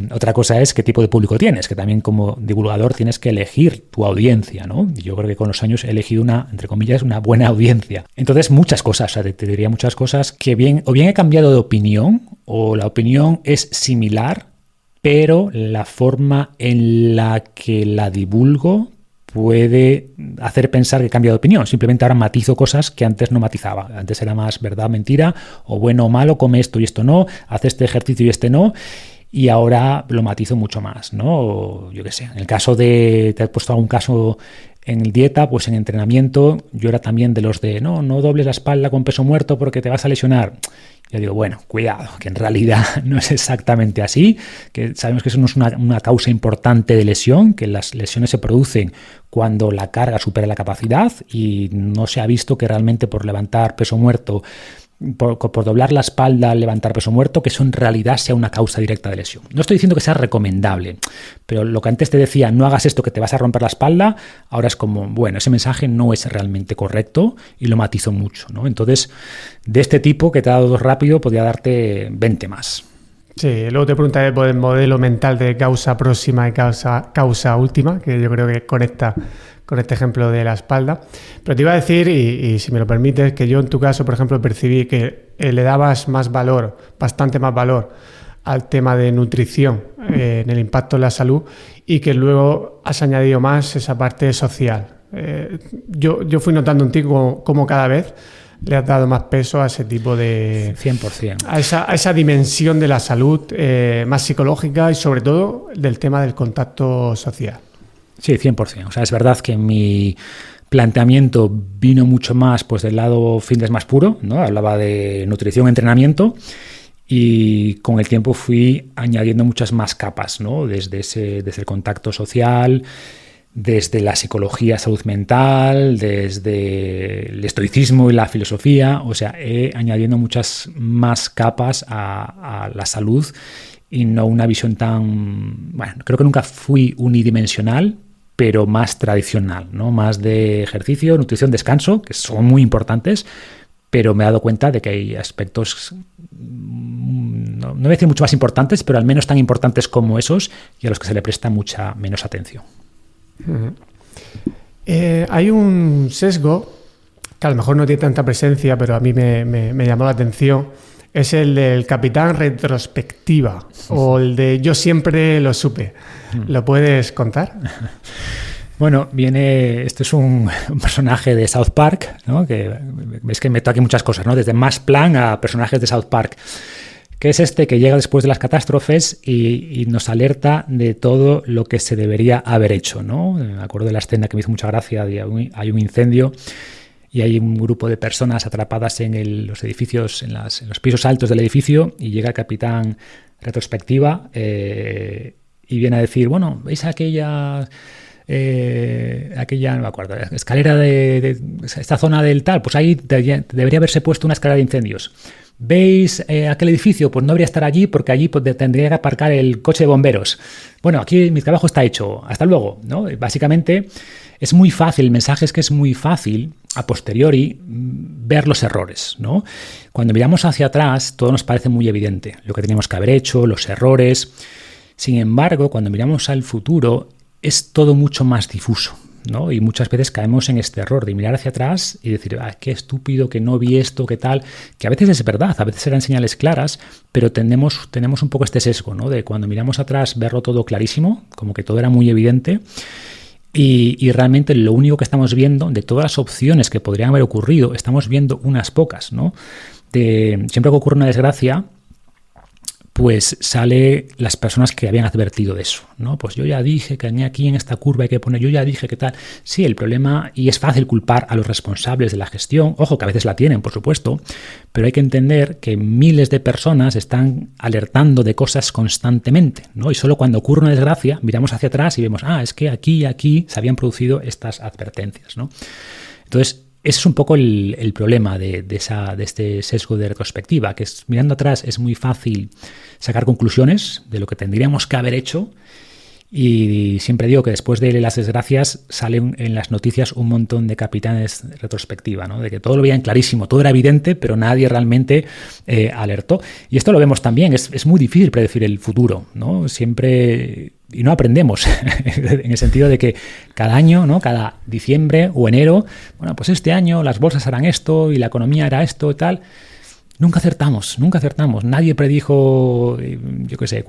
Otra cosa es qué tipo de público tienes, que también como divulgador tienes que elegir tu audiencia, ¿no? Y yo creo que con los años he elegido entre comillas, una buena audiencia. Entonces, muchas cosas, o sea, te diría muchas cosas que bien he cambiado de opinión, o la opinión es similar, pero la forma en la que la divulgo puede hacer pensar que cambia de opinión. Simplemente ahora matizo cosas que antes no matizaba. Antes era más verdad, mentira, o bueno o malo, come esto y esto no, hace este ejercicio y este no. Y ahora lo matizo mucho más, ¿no? O, yo qué sé, en el caso te he puesto algún caso en dieta, pues en entrenamiento, yo era también de los de no dobles la espalda con peso muerto porque te vas a lesionar. Yo digo, bueno, cuidado, que en realidad no es exactamente así, que sabemos que eso no es una causa importante de lesión, que las lesiones se producen cuando la carga supera la capacidad, y no se ha visto que realmente por levantar peso muerto, por doblar la espalda al levantar peso muerto, que eso en realidad sea una causa directa de lesión. No estoy diciendo que sea recomendable, pero lo que antes te decía, no hagas esto que te vas a romper la espalda, ahora es como, bueno, ese mensaje no es realmente correcto y lo matizo mucho, ¿no? Entonces, de este tipo que te he dado dos rápido, podría darte 20 más. Sí, luego te preguntaré por el modelo mental de causa próxima y causa última, que yo creo que conecta con este ejemplo de la espalda. Pero te iba a decir, y si me lo permites, que yo en tu caso, por ejemplo, percibí que le dabas más valor, bastante más valor, al tema de nutrición en el impacto en la salud, y que luego has añadido más esa parte social. Yo fui notando en ti como cada vez le has dado más peso a ese tipo de... 100%. A esa dimensión de la salud más psicológica y sobre todo del tema del contacto social. Sí, 100%. O sea, es verdad que mi planteamiento vino mucho más pues del lado fitness más puro, ¿no? Hablaba de nutrición, entrenamiento, y con el tiempo fui añadiendo muchas más capas, ¿no? Desde el contacto social, desde la psicología, salud mental, desde el estoicismo y la filosofía, o sea, añadiendo muchas más capas a la salud y no una visión tan... Bueno, creo que nunca fui unidimensional, pero más tradicional, ¿no? Más de ejercicio, nutrición, descanso, que son muy importantes, pero me he dado cuenta de que hay aspectos, no voy a decir mucho más importantes, pero al menos tan importantes como esos y a los que se le presta mucha menos atención. Hay un sesgo que a lo mejor no tiene tanta presencia, pero a mí me llamó la atención. Es el del capitán retrospectiva o el de yo siempre lo supe. ¿Lo puedes contar? Bueno, esto es un personaje de South Park, ¿no? Que es que meto aquí muchas cosas, ¿no? Desde Max Planck a personajes de South Park, que es este que llega después de las catástrofes y nos alerta de todo lo que se debería haber hecho, ¿no? Me acuerdo de la escena que me hizo mucha gracia, hay un incendio y hay un grupo de personas atrapadas en los edificios, en los pisos altos del edificio, y llega el capitán retrospectiva y viene a decir, bueno, ¿veis aquella, no me acuerdo, escalera de esta zona del tal? Pues ahí debería haberse puesto una escalera de incendios. ¿Veis aquel edificio? Pues no debería estar allí porque allí tendría que aparcar el coche de bomberos. Bueno, aquí mi trabajo está hecho. Hasta luego, ¿no? Básicamente es muy fácil, el mensaje es que es muy fácil a posteriori ver los errores, ¿no? Cuando miramos hacia atrás todo nos parece muy evidente, lo que teníamos que haber hecho, los errores. Sin embargo, cuando miramos al futuro es todo mucho más difuso, ¿no? Y muchas veces caemos en este error de mirar hacia atrás y decir, qué estúpido, que no vi esto, qué tal, que a veces es verdad, a veces eran señales claras, pero tenemos un poco este sesgo, ¿no? De cuando miramos atrás verlo todo clarísimo, como que todo era muy evidente, y realmente lo único que estamos viendo, de todas las opciones que podrían haber ocurrido, estamos viendo unas pocas, ¿no? Siempre que ocurre una desgracia, pues sale las personas que habían advertido de eso, ¿no? Pues yo ya dije que aquí en esta curva hay que poner, yo ya dije que tal. Sí, el problema, y es fácil culpar a los responsables de la gestión, ojo, que a veces la tienen, por supuesto, pero hay que entender que miles de personas están alertando de cosas constantemente, ¿no? Y solo cuando ocurre una desgracia, miramos hacia atrás y vemos, es que aquí se habían producido estas advertencias, ¿no? Entonces, ese es un poco el problema de este sesgo de retrospectiva, que es, mirando atrás es muy fácil sacar conclusiones de lo que tendríamos que haber hecho, y siempre digo que después de las desgracias salen en las noticias un montón de capitanes retrospectiva, ¿no? De que todo lo veían clarísimo, todo era evidente, pero nadie realmente alertó. Y esto lo vemos también, es muy difícil predecir el futuro, ¿no? Siempre... Y no aprendemos, en el sentido de que cada año, ¿no? Cada diciembre o enero, bueno, pues este año las bolsas harán esto y la economía hará esto y tal. Nunca acertamos. Nadie predijo, yo qué sé,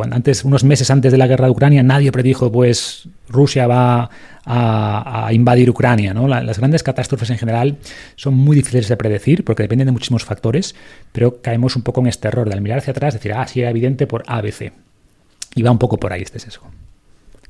unos meses antes de la guerra de Ucrania, nadie predijo, pues, Rusia va a invadir Ucrania, ¿no? Las grandes catástrofes en general son muy difíciles de predecir porque dependen de muchísimos factores, pero caemos un poco en este error de al mirar hacia atrás decir, sí era evidente por ABC. Y va un poco por ahí este sesgo.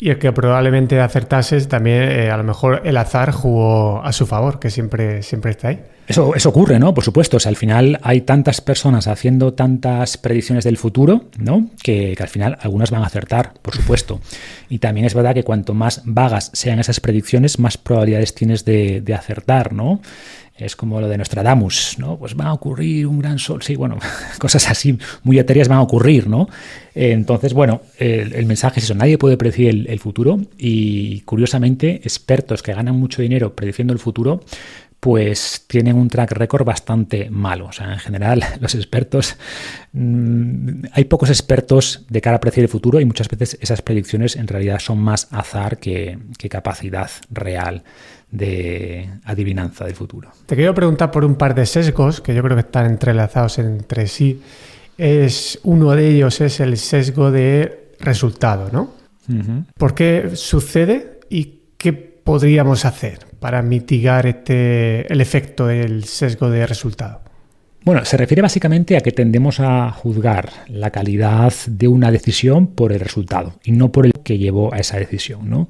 Y el que probablemente acertases también, a lo mejor el azar jugó a su favor, que siempre está ahí. Eso ocurre, ¿no? Por supuesto. O sea, al final hay tantas personas haciendo tantas predicciones del futuro, ¿no? Que al final algunas van a acertar, por supuesto. Y también es verdad que cuanto más vagas sean esas predicciones, más probabilidades tienes de acertar, ¿no? Es como lo de Nostradamus, ¿no? Pues va a ocurrir un gran sol. Sí, bueno, cosas así muy etéreas van a ocurrir, ¿no? Entonces, bueno, el mensaje es eso. Nadie puede predecir el futuro y, curiosamente, expertos que ganan mucho dinero prediciendo el futuro, pues tienen un track record bastante malo. O sea, en general, los expertos... hay pocos expertos de cara a predecir el futuro y muchas veces esas predicciones en realidad son más azar que capacidad real de adivinanza del futuro. Te quiero preguntar por un par de sesgos que yo creo que están entrelazados entre sí. Uno de ellos es el sesgo de resultado, ¿no? Uh-huh. ¿Por qué sucede y qué podríamos hacer para mitigar el efecto del sesgo de resultado? Bueno, se refiere básicamente a que tendemos a juzgar la calidad de una decisión por el resultado y no por el que llevó a esa decisión, ¿no?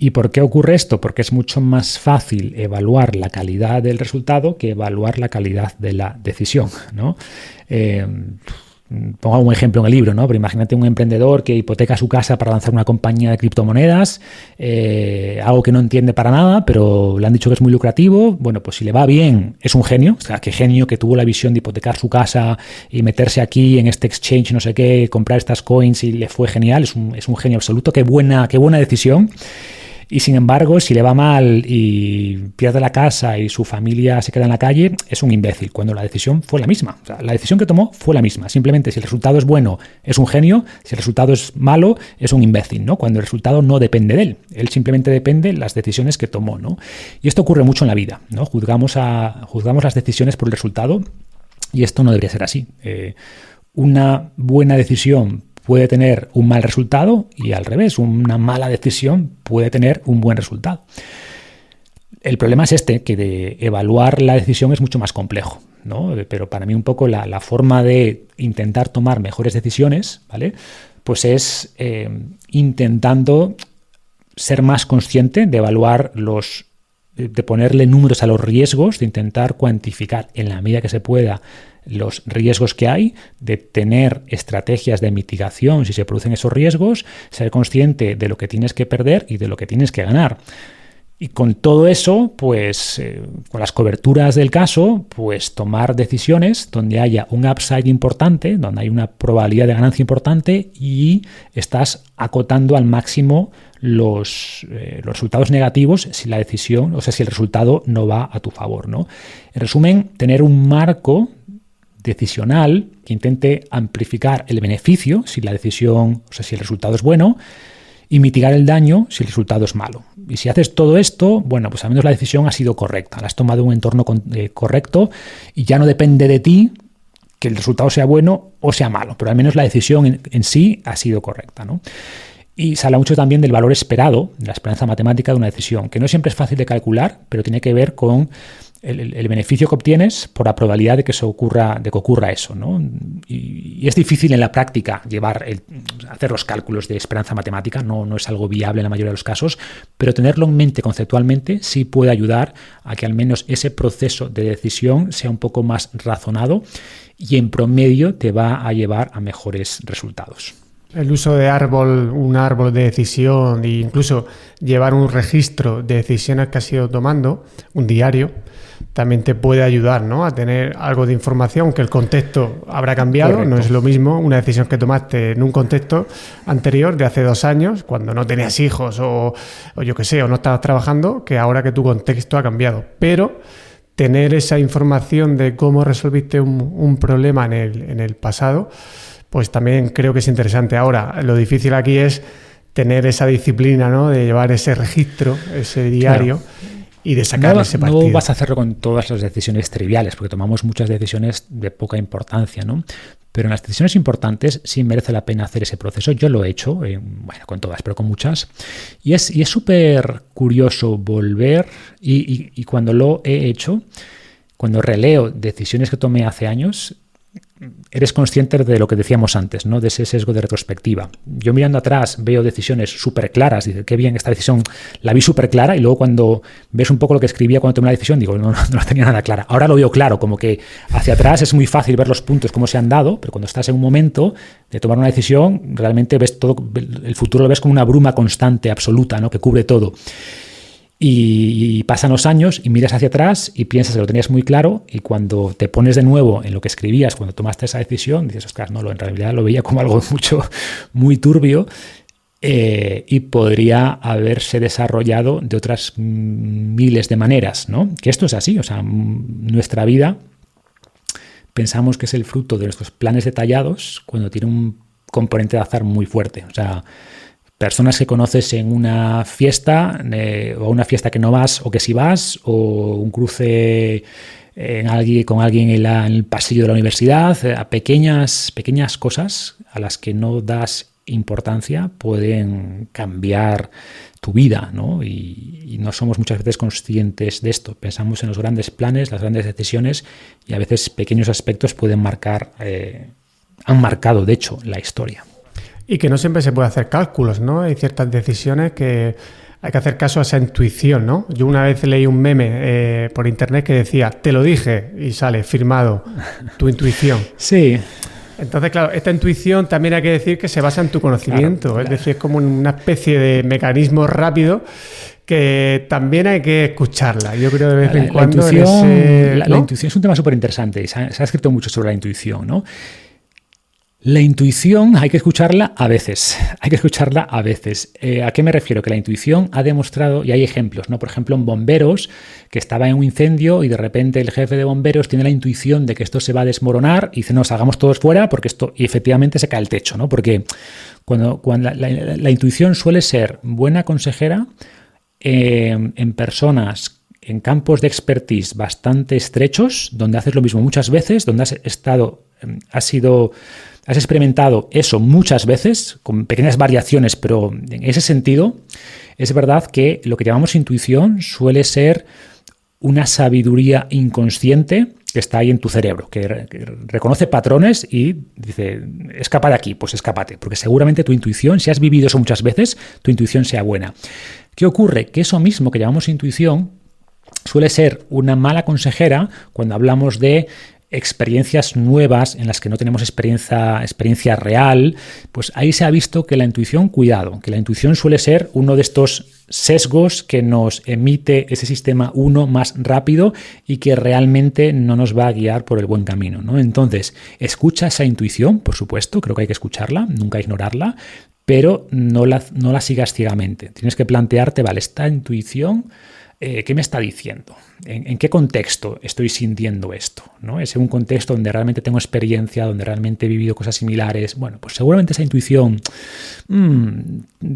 ¿Y por qué ocurre esto? Porque es mucho más fácil evaluar la calidad del resultado que evaluar la calidad de la decisión, ¿no? Pongo un ejemplo en el libro, ¿no? Pero imagínate un emprendedor que hipoteca su casa para lanzar una compañía de criptomonedas, algo que no entiende para nada, pero le han dicho que es muy lucrativo. Bueno, pues si le va bien, es un genio. O sea, qué genio que tuvo la visión de hipotecar su casa y meterse aquí en este exchange, no sé qué, comprar estas coins y le fue genial. Es un genio absoluto. Qué buena decisión. Y sin embargo, si le va mal y pierde la casa y su familia se queda en la calle, es un imbécil, cuando la decisión fue la misma. O sea, la decisión que tomó fue la misma. Simplemente si el resultado es bueno, es un genio. Si el resultado es malo, es un imbécil, ¿no? Cuando el resultado no depende de él. Él simplemente depende de las decisiones que tomó, ¿no? Y esto ocurre mucho en la vida, ¿no? Juzgamos las decisiones por el resultado y esto no debería ser así. Una buena decisión puede tener un mal resultado y al revés, una mala decisión puede tener un buen resultado. El problema es que de evaluar la decisión es mucho más complejo, ¿no? Pero para mí un poco la forma de intentar tomar mejores decisiones, ¿vale? Pues es intentando ser más consciente de evaluar de ponerle números a los riesgos, de intentar cuantificar en la medida que se pueda los riesgos que hay, de tener estrategias de mitigación si se producen esos riesgos, ser consciente de lo que tienes que perder y de lo que tienes que ganar. Y con todo eso, pues con las coberturas del caso, pues tomar decisiones donde haya un upside importante, donde hay una probabilidad de ganancia importante y estás acotando al máximo los resultados negativos si la decisión, o sea, si el resultado no va a tu favor, ¿no? En resumen, tener un marco decisional que intente amplificar el beneficio si la decisión, o sea, si el resultado es bueno, y mitigar el daño si el resultado es malo. Y si haces todo esto, bueno, pues al menos la decisión ha sido correcta, la has tomado en un entorno correcto y ya no depende de ti que el resultado sea bueno o sea malo, pero al menos la decisión en sí ha sido correcta, ¿no? Y se habla mucho también del valor esperado, la esperanza matemática de una decisión, que no siempre es fácil de calcular, pero tiene que ver con el beneficio que obtienes por la probabilidad de que ocurra eso, ¿no? Y es difícil en la práctica hacer los cálculos de esperanza matemática, no es algo viable en la mayoría de los casos, pero tenerlo en mente conceptualmente sí puede ayudar a que al menos ese proceso de decisión sea un poco más razonado y en promedio te va a llevar a mejores resultados. El uso de un árbol de decisión e incluso llevar un registro de decisiones que has ido tomando, un diario, también te puede ayudar, ¿no? A tener algo de información, aunque el contexto habrá cambiado. Correcto. No es lo mismo una decisión que tomaste en un contexto anterior de hace 2 años, cuando no tenías hijos o yo qué sé, o no estabas trabajando, que ahora que tu contexto ha cambiado. Pero tener esa información de cómo resolviste un problema en el pasado, pues también creo que es interesante. Ahora, lo difícil aquí es tener esa disciplina, ¿no? De llevar ese registro, ese diario, claro, y de sacarle ese partido. No vas a hacerlo con todas las decisiones triviales, porque tomamos muchas decisiones de poca importancia, ¿no? Pero en las decisiones importantes sí merece la pena hacer ese proceso. Yo lo he hecho, bueno, con todas, pero con muchas. Y es súper curioso volver, y cuando lo he hecho, cuando releo decisiones que tomé hace años, eres consciente de lo que decíamos antes, ¿no? De ese sesgo de retrospectiva. Yo mirando atrás veo decisiones súper claras, digo, qué bien, esta decisión la vi súper clara, y luego cuando ves un poco lo que escribía cuando tomé la decisión, digo, no la tenía nada clara. Ahora lo veo claro, como que hacia atrás es muy fácil ver los puntos, cómo se han dado, pero cuando estás en un momento de tomar una decisión, realmente ves todo, el futuro lo ves como una bruma constante, absoluta, ¿no? Que cubre todo. Y pasan los años y miras hacia atrás y piensas que lo tenías muy claro, y cuando te pones de nuevo en lo que escribías cuando tomaste esa decisión, dices, Oscar, no, en realidad lo veía como algo muy turbio, y podría haberse desarrollado de otras miles de maneras, ¿no? Que esto es así, o sea, nuestra vida pensamos que es el fruto de nuestros planes detallados cuando tiene un componente de azar muy fuerte, o sea, personas que conoces en una fiesta, o una fiesta que no vas o que sí vas, o un cruce con alguien en el pasillo de la universidad, a pequeñas cosas a las que no das importancia pueden cambiar tu vida, ¿no? Y no somos muchas veces conscientes de esto. Pensamos en los grandes planes, las grandes decisiones, y a veces pequeños aspectos pueden han marcado, de hecho, la historia. Y que no siempre se puede hacer cálculos, ¿no? Hay ciertas decisiones que hay que hacer caso a esa intuición, ¿no? Yo una vez leí un meme por internet que decía, te lo dije, y sale firmado, tu intuición. Sí. Entonces, claro, esta intuición también hay que decir que se basa en tu conocimiento. Claro. Es decir, es como una especie de mecanismo rápido que también hay que escucharla. Yo creo de vez en cuando... La intuición es un tema súper interesante. Se ha escrito mucho sobre la intuición, ¿no? La intuición hay que escucharla a veces. Hay que escucharla a veces. ¿A qué me refiero? Que la intuición ha demostrado, y hay ejemplos, ¿no? Por ejemplo, en bomberos, que estaba en un incendio y de repente el jefe de bomberos tiene la intuición de que esto se va a desmoronar y dice, no, salgamos todos fuera porque esto, y efectivamente se cae el techo, ¿no? Porque cuando la intuición suele ser buena consejera en personas en campos de expertise bastante estrechos, donde haces lo mismo muchas veces, donde has experimentado eso muchas veces, con pequeñas variaciones, pero en ese sentido, es verdad que lo que llamamos intuición suele ser una sabiduría inconsciente que está ahí en tu cerebro, que reconoce patrones y dice, escapa de aquí, pues escápate, porque seguramente tu intuición, si has vivido eso muchas veces, tu intuición sea buena. ¿Qué ocurre? Que eso mismo que llamamos intuición suele ser una mala consejera cuando hablamos de experiencias nuevas en las que no tenemos experiencia real, pues ahí se ha visto que la intuición, cuidado, que la intuición suele ser uno de estos sesgos que nos emite ese sistema 1 más rápido y que realmente no nos va a guiar por el buen camino, ¿no? Entonces, escucha esa intuición, por supuesto, creo que hay que escucharla, nunca ignorarla, pero no la sigas ciegamente. Tienes que plantearte, vale, esta intuición, ¿qué me está diciendo? ¿En qué contexto estoy sintiendo esto? ¿No? ¿Es un contexto donde realmente tengo experiencia, donde realmente he vivido cosas similares? Bueno, pues seguramente esa intuición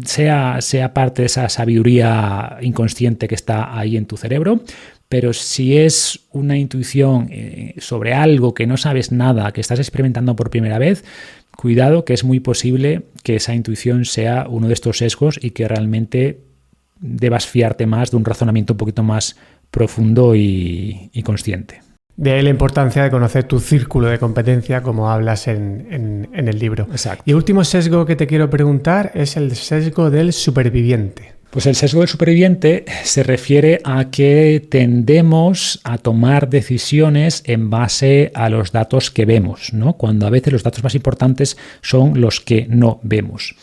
sea parte de esa sabiduría inconsciente que está ahí en tu cerebro, pero si es una intuición sobre algo que no sabes nada, que estás experimentando por primera vez, cuidado, que es muy posible que esa intuición sea uno de estos sesgos y que realmente debas fiarte más de un razonamiento un poquito más profundo y consciente. De ahí la importancia de conocer tu círculo de competencia, como hablas en el libro. Exacto. Y el último sesgo que te quiero preguntar es el sesgo del superviviente. Pues el sesgo del superviviente se refiere a que tendemos a tomar decisiones en base a los datos que vemos, ¿no? Cuando a veces los datos más importantes son los que no vemos.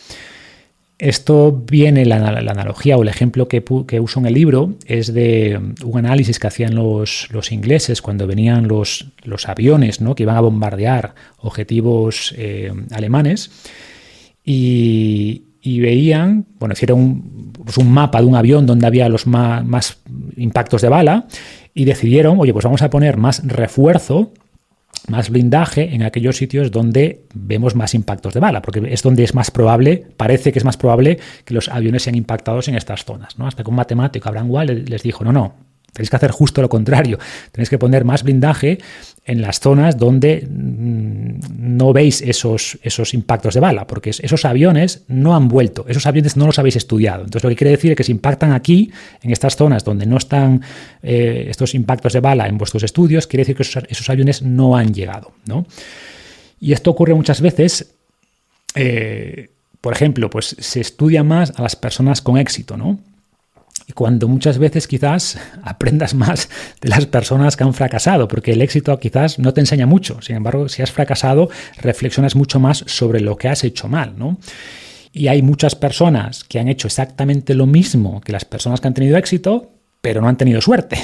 Esto viene, la analogía o el ejemplo que uso en el libro es de un análisis que hacían los ingleses cuando venían los aviones, ¿no? Que iban a bombardear objetivos alemanes y veían, bueno, hicieron un mapa de un avión donde había los más impactos de bala y decidieron, oye, pues vamos a poner más refuerzo, más blindaje en aquellos sitios donde vemos más impactos de bala, porque es donde es más probable, parece que es más probable que los aviones sean impactados en estas zonas, ¿no? Hasta que un matemático, Abraham Wall, les dijo, no, tenéis que hacer justo lo contrario, tenéis que poner más blindaje en las zonas donde no veis esos impactos de bala, porque esos aviones no han vuelto, esos aviones no los habéis estudiado. Entonces lo que quiere decir es que si impactan aquí, en estas zonas donde no están estos impactos de bala en vuestros estudios, quiere decir que esos aviones no han llegado, ¿no? Y esto ocurre muchas veces, por ejemplo, pues se estudia más a las personas con éxito, ¿no? Y cuando muchas veces quizás aprendas más de las personas que han fracasado, porque el éxito quizás no te enseña mucho. Sin embargo, si has fracasado, reflexionas mucho más sobre lo que has hecho mal, ¿no? Y hay muchas personas que han hecho exactamente lo mismo que las personas que han tenido éxito, pero no han tenido suerte.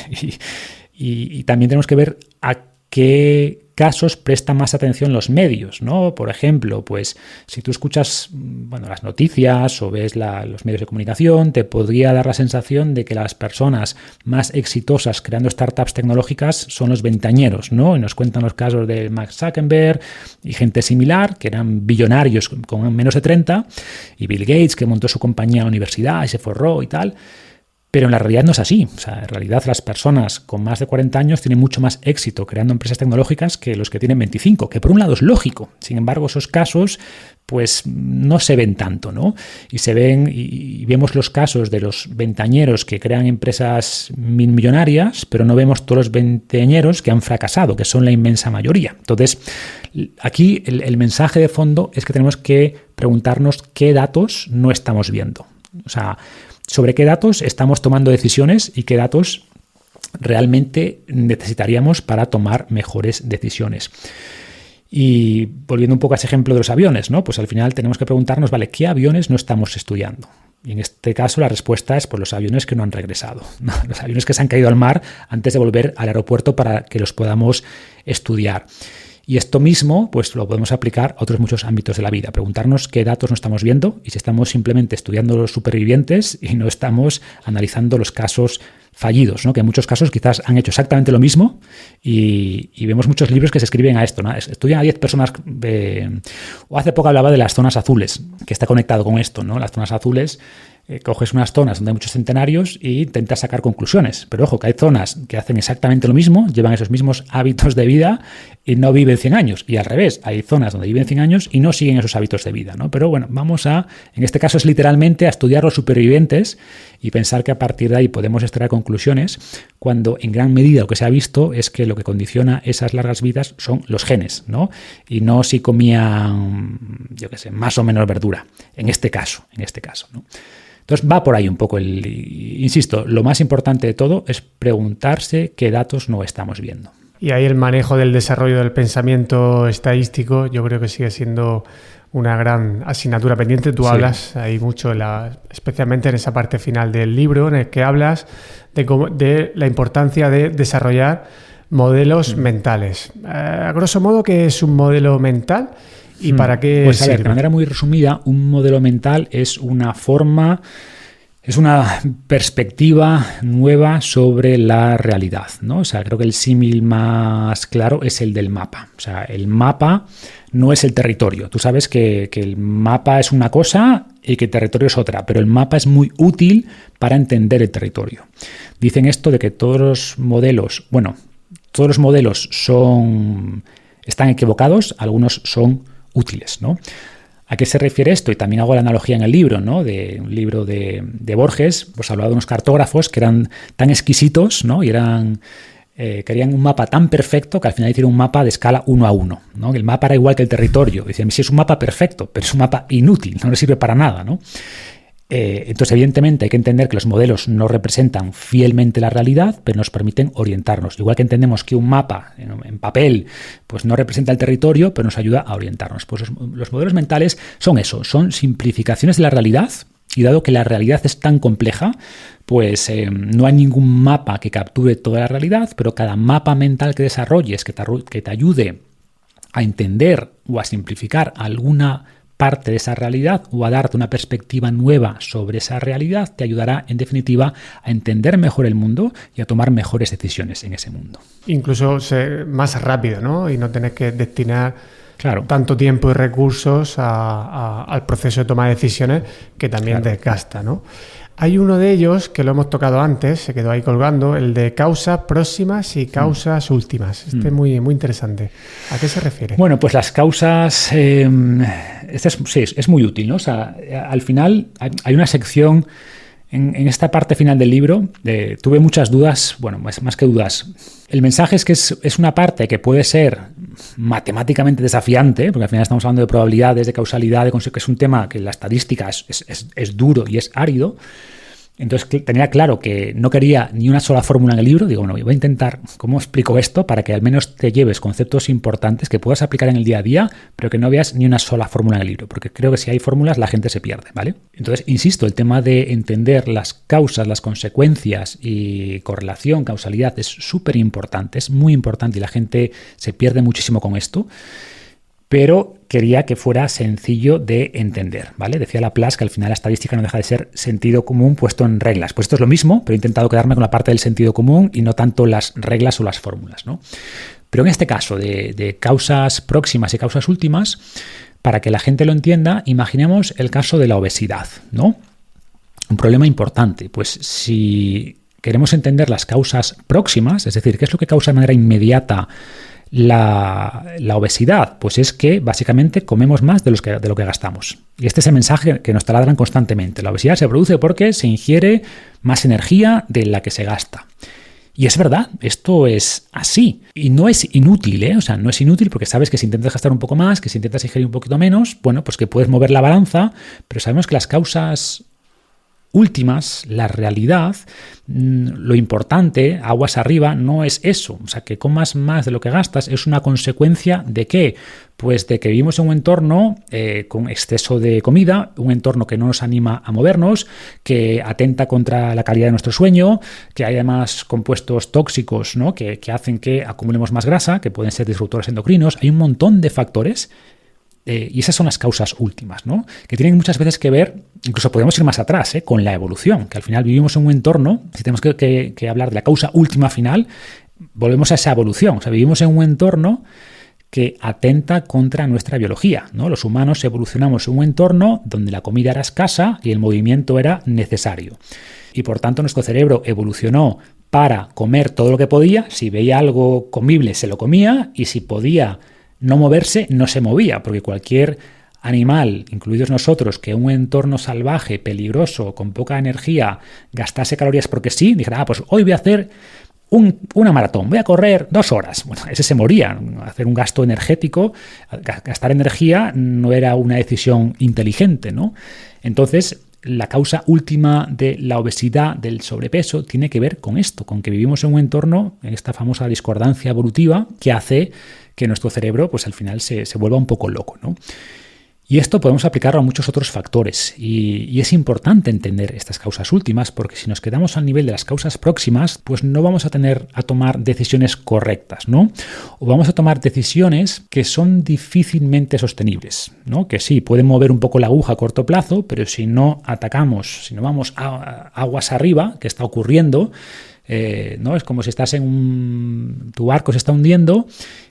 Y también tenemos que ver a qué casos prestan más atención los medios, ¿no? Por ejemplo, pues si tú escuchas las noticias o ves los medios de comunicación, te podría dar la sensación de que las personas más exitosas creando startups tecnológicas son los veinteañeros, ¿no? Y nos cuentan los casos de Mark Zuckerberg y gente similar, que eran billonarios con menos de 30, y Bill Gates, que montó su compañía a la universidad y se forró y tal. Pero en la realidad no es así. O sea, en realidad las personas con más de 40 años tienen mucho más éxito creando empresas tecnológicas que los que tienen 25, que por un lado es lógico. Sin embargo, esos casos pues no se ven tanto, ¿no? Y se ven y vemos los casos de los veinteañeros que crean empresas millonarias, pero no vemos todos los veinteañeros que han fracasado, que son la inmensa mayoría. Entonces, aquí el mensaje de fondo es que tenemos que preguntarnos qué datos no estamos viendo. O sea, sobre qué datos estamos tomando decisiones y qué datos realmente necesitaríamos para tomar mejores decisiones. Y volviendo un poco a ese ejemplo de los aviones, ¿no? Pues al final tenemos que preguntarnos, vale, ¿qué aviones no estamos estudiando? Y en este caso la respuesta es por los aviones que no han regresado, ¿no? Los aviones que se han caído al mar antes de volver al aeropuerto para que los podamos estudiar. Y esto mismo pues lo podemos aplicar a otros muchos ámbitos de la vida. Preguntarnos qué datos no estamos viendo y si estamos simplemente estudiando los supervivientes y no estamos analizando los casos fallidos, ¿no? Que en muchos casos quizás han hecho exactamente lo mismo y vemos muchos libros que se escriben a esto, ¿no? Estudian a 10 personas, o hace poco hablaba de las zonas azules, que está conectado con esto, ¿no? Las zonas azules, coges unas zonas donde hay muchos centenarios e intentas sacar conclusiones, pero ojo, que hay zonas que hacen exactamente lo mismo, llevan esos mismos hábitos de vida y no viven 100 años, y al revés, hay zonas donde viven 100 años y no siguen esos hábitos de vida, ¿no? Pero bueno, vamos en este caso es literalmente a estudiar los supervivientes y pensar que a partir de ahí podemos extraer conclusiones, cuando en gran medida lo que se ha visto es que lo que condiciona esas largas vidas son los genes, ¿no? Y no si comían, yo qué sé, más o menos verdura, en este caso, ¿no? Entonces va por ahí un poco insisto, lo más importante de todo es preguntarse qué datos no estamos viendo. Y ahí el manejo del desarrollo del pensamiento estadístico yo creo que sigue siendo una gran asignatura pendiente. Tú hablas ahí mucho, especialmente en esa parte final del libro, en el que hablas de la importancia de desarrollar modelos mentales. A grosso modo, ¿qué es un modelo mental y para qué pues a ver, sirve? de manera muy resumida, un modelo mental es una forma... Es una perspectiva nueva sobre la realidad, ¿no? O sea, creo que el símil más claro es el del mapa. O sea, el mapa no es el territorio. Tú sabes que el mapa es una cosa y que el territorio es otra, pero el mapa es muy útil para entender el territorio. Dicen esto de que todos los modelos están equivocados, algunos son útiles, ¿no? ¿A qué se refiere esto? Y también hago la analogía en el libro, ¿no? De un libro de Borges, pues hablaba de unos cartógrafos que eran tan exquisitos, ¿no? Y querían un mapa tan perfecto que al final hicieron un mapa de escala 1 a 1, ¿no? El mapa era igual que el territorio. Decían, sí, es un mapa perfecto, pero es un mapa inútil, no le sirve para nada, ¿no? Entonces, evidentemente, hay que entender que los modelos no representan fielmente la realidad, pero nos permiten orientarnos. Igual que entendemos que un mapa en papel pues no representa el territorio, pero nos ayuda a orientarnos. Pues los modelos mentales son eso, son simplificaciones de la realidad, y dado que la realidad es tan compleja, pues no hay ningún mapa que capture toda la realidad, pero cada mapa mental que desarrolles, que te ayude a entender o a simplificar alguna parte de esa realidad o a darte una perspectiva nueva sobre esa realidad, te ayudará en definitiva a entender mejor el mundo y a tomar mejores decisiones en ese mundo. Incluso ser más rápido, ¿no? Y no tener que destinar tanto tiempo y recursos al proceso de toma de decisiones, que también desgasta, ¿no? Hay uno de ellos que lo hemos tocado antes, se quedó ahí colgando, el de causas próximas y causas últimas. Es muy, muy interesante. ¿A qué se refiere? Bueno, pues las causas, es muy útil, ¿no? O sea, al final hay una sección en esta parte final del libro. Tuve muchas dudas, bueno, más que dudas. El mensaje es que es una parte que puede ser matemáticamente desafiante, porque al final estamos hablando de probabilidades, de causalidad, que es un tema que la estadística es duro y es árido. Entonces tenía claro que no quería ni una sola fórmula en el libro. Digo, bueno, voy a intentar, ¿cómo explico esto? Para que al menos te lleves conceptos importantes que puedas aplicar en el día a día, pero que no veas ni una sola fórmula en el libro, porque creo que si hay fórmulas la gente se pierde, ¿vale? Entonces, insisto, el tema de entender las causas, las consecuencias y correlación, causalidad es súper importante, es muy importante y la gente se pierde muchísimo con esto. Pero quería que fuera sencillo de entender, ¿vale? Decía Laplace que al final la estadística no deja de ser sentido común puesto en reglas. Pues esto es lo mismo, pero he intentado quedarme con la parte del sentido común y no tanto las reglas o las fórmulas, ¿no? Pero en este caso de causas próximas y causas últimas, para que la gente lo entienda, imaginemos el caso de la obesidad, ¿no? Un problema importante, pues si queremos entender las causas próximas, es decir, qué es lo que causa de manera inmediata la obesidad, pues es que básicamente comemos más de lo que gastamos. Y este es el mensaje que nos taladran constantemente. La obesidad se produce porque se ingiere más energía de la que se gasta. Y es verdad, esto es así. Y no es inútil, ¿eh? O sea, no es inútil porque sabes que si intentas gastar un poco más, que si intentas ingerir un poquito menos, bueno, pues que puedes mover la balanza, pero sabemos que las causas últimas, la realidad, lo importante, aguas arriba, no es eso. O sea, que comas más de lo que gastas es una consecuencia ¿de qué? Pues de que vivimos en un entorno con exceso de comida, un entorno que no nos anima a movernos, que atenta contra la calidad de nuestro sueño, que hay además compuestos tóxicos, ¿no? que hacen que acumulemos más grasa, que pueden ser disruptores endocrinos. Hay un montón de factores y esas son las causas últimas, ¿no? Que tienen muchas veces que ver, incluso podemos ir más atrás, con la evolución, que al final vivimos en un entorno, si tenemos que hablar de la causa última final, volvemos a esa evolución. O sea, vivimos en un entorno que atenta contra nuestra biología, ¿no? Los humanos evolucionamos en un entorno donde la comida era escasa y el movimiento era necesario. Y por tanto nuestro cerebro evolucionó para comer todo lo que podía. Si veía algo comible se lo comía, y si podía no moverse, no se movía, porque cualquier animal, incluidos nosotros, que en un entorno salvaje, peligroso, con poca energía, gastase calorías porque sí, dijera, pues hoy voy a hacer una maratón, voy a correr 2 horas. Bueno, ese se moría. Hacer un gasto energético, gastar energía no era una decisión inteligente, ¿no? Entonces, la causa última de la obesidad, del sobrepeso, tiene que ver con esto, con que vivimos en un entorno, en esta famosa discordancia evolutiva, que hace que nuestro cerebro, pues al final se vuelva un poco loco, ¿no? Y esto podemos aplicarlo a muchos otros factores, y es importante entender estas causas últimas, porque si nos quedamos al nivel de las causas próximas, pues no vamos a tomar decisiones correctas, ¿no? O vamos a tomar decisiones que son difícilmente sostenibles, ¿no? Que sí, pueden mover un poco la aguja a corto plazo, pero si no atacamos, si no vamos aguas arriba, ¿qué está ocurriendo? ¿No? Es como si estás tu barco se está hundiendo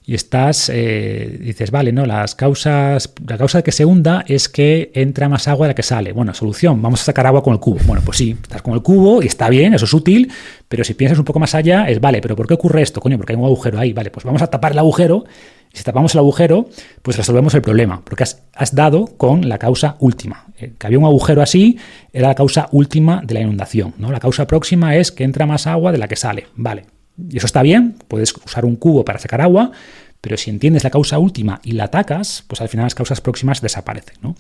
y dices, vale, no, la causa de que se hunda es que entra más agua de la que sale. Bueno, solución, vamos a sacar agua con el cubo. Bueno, pues sí, estás con el cubo y está bien, eso es útil, pero si piensas un poco más allá, vale, pero ¿por qué ocurre esto? Coño, porque hay un agujero ahí, vale, pues vamos a tapar el agujero. Y si tapamos el agujero, pues resolvemos el problema, porque has dado con la causa última. Que había un agujero así, era la causa última de la inundación, ¿no? La causa próxima es que entra más agua de la que sale. Vale, y eso está bien, puedes usar un cubo para sacar agua, pero si entiendes la causa última y la atacas, pues al final las causas próximas desaparecen, ¿no?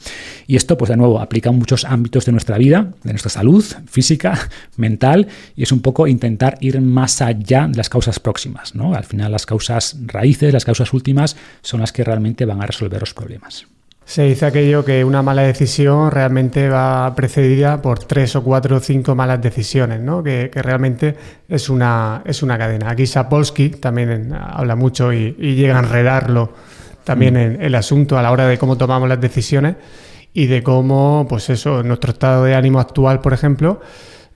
Y esto, pues de nuevo, aplica en muchos ámbitos de nuestra vida, de nuestra salud física, mental, y es un poco intentar ir más allá de las causas próximas, ¿no? Al final las causas raíces, las causas últimas, son las que realmente van a resolver los problemas. Se dice aquello que una mala decisión realmente va precedida por 3 o 4 o 5 malas decisiones, ¿no? Que realmente es una cadena. Aquí Sapolsky también habla mucho y llega a enredarlo también en el asunto a la hora de cómo tomamos las decisiones y de cómo, pues eso, nuestro estado de ánimo actual, por ejemplo,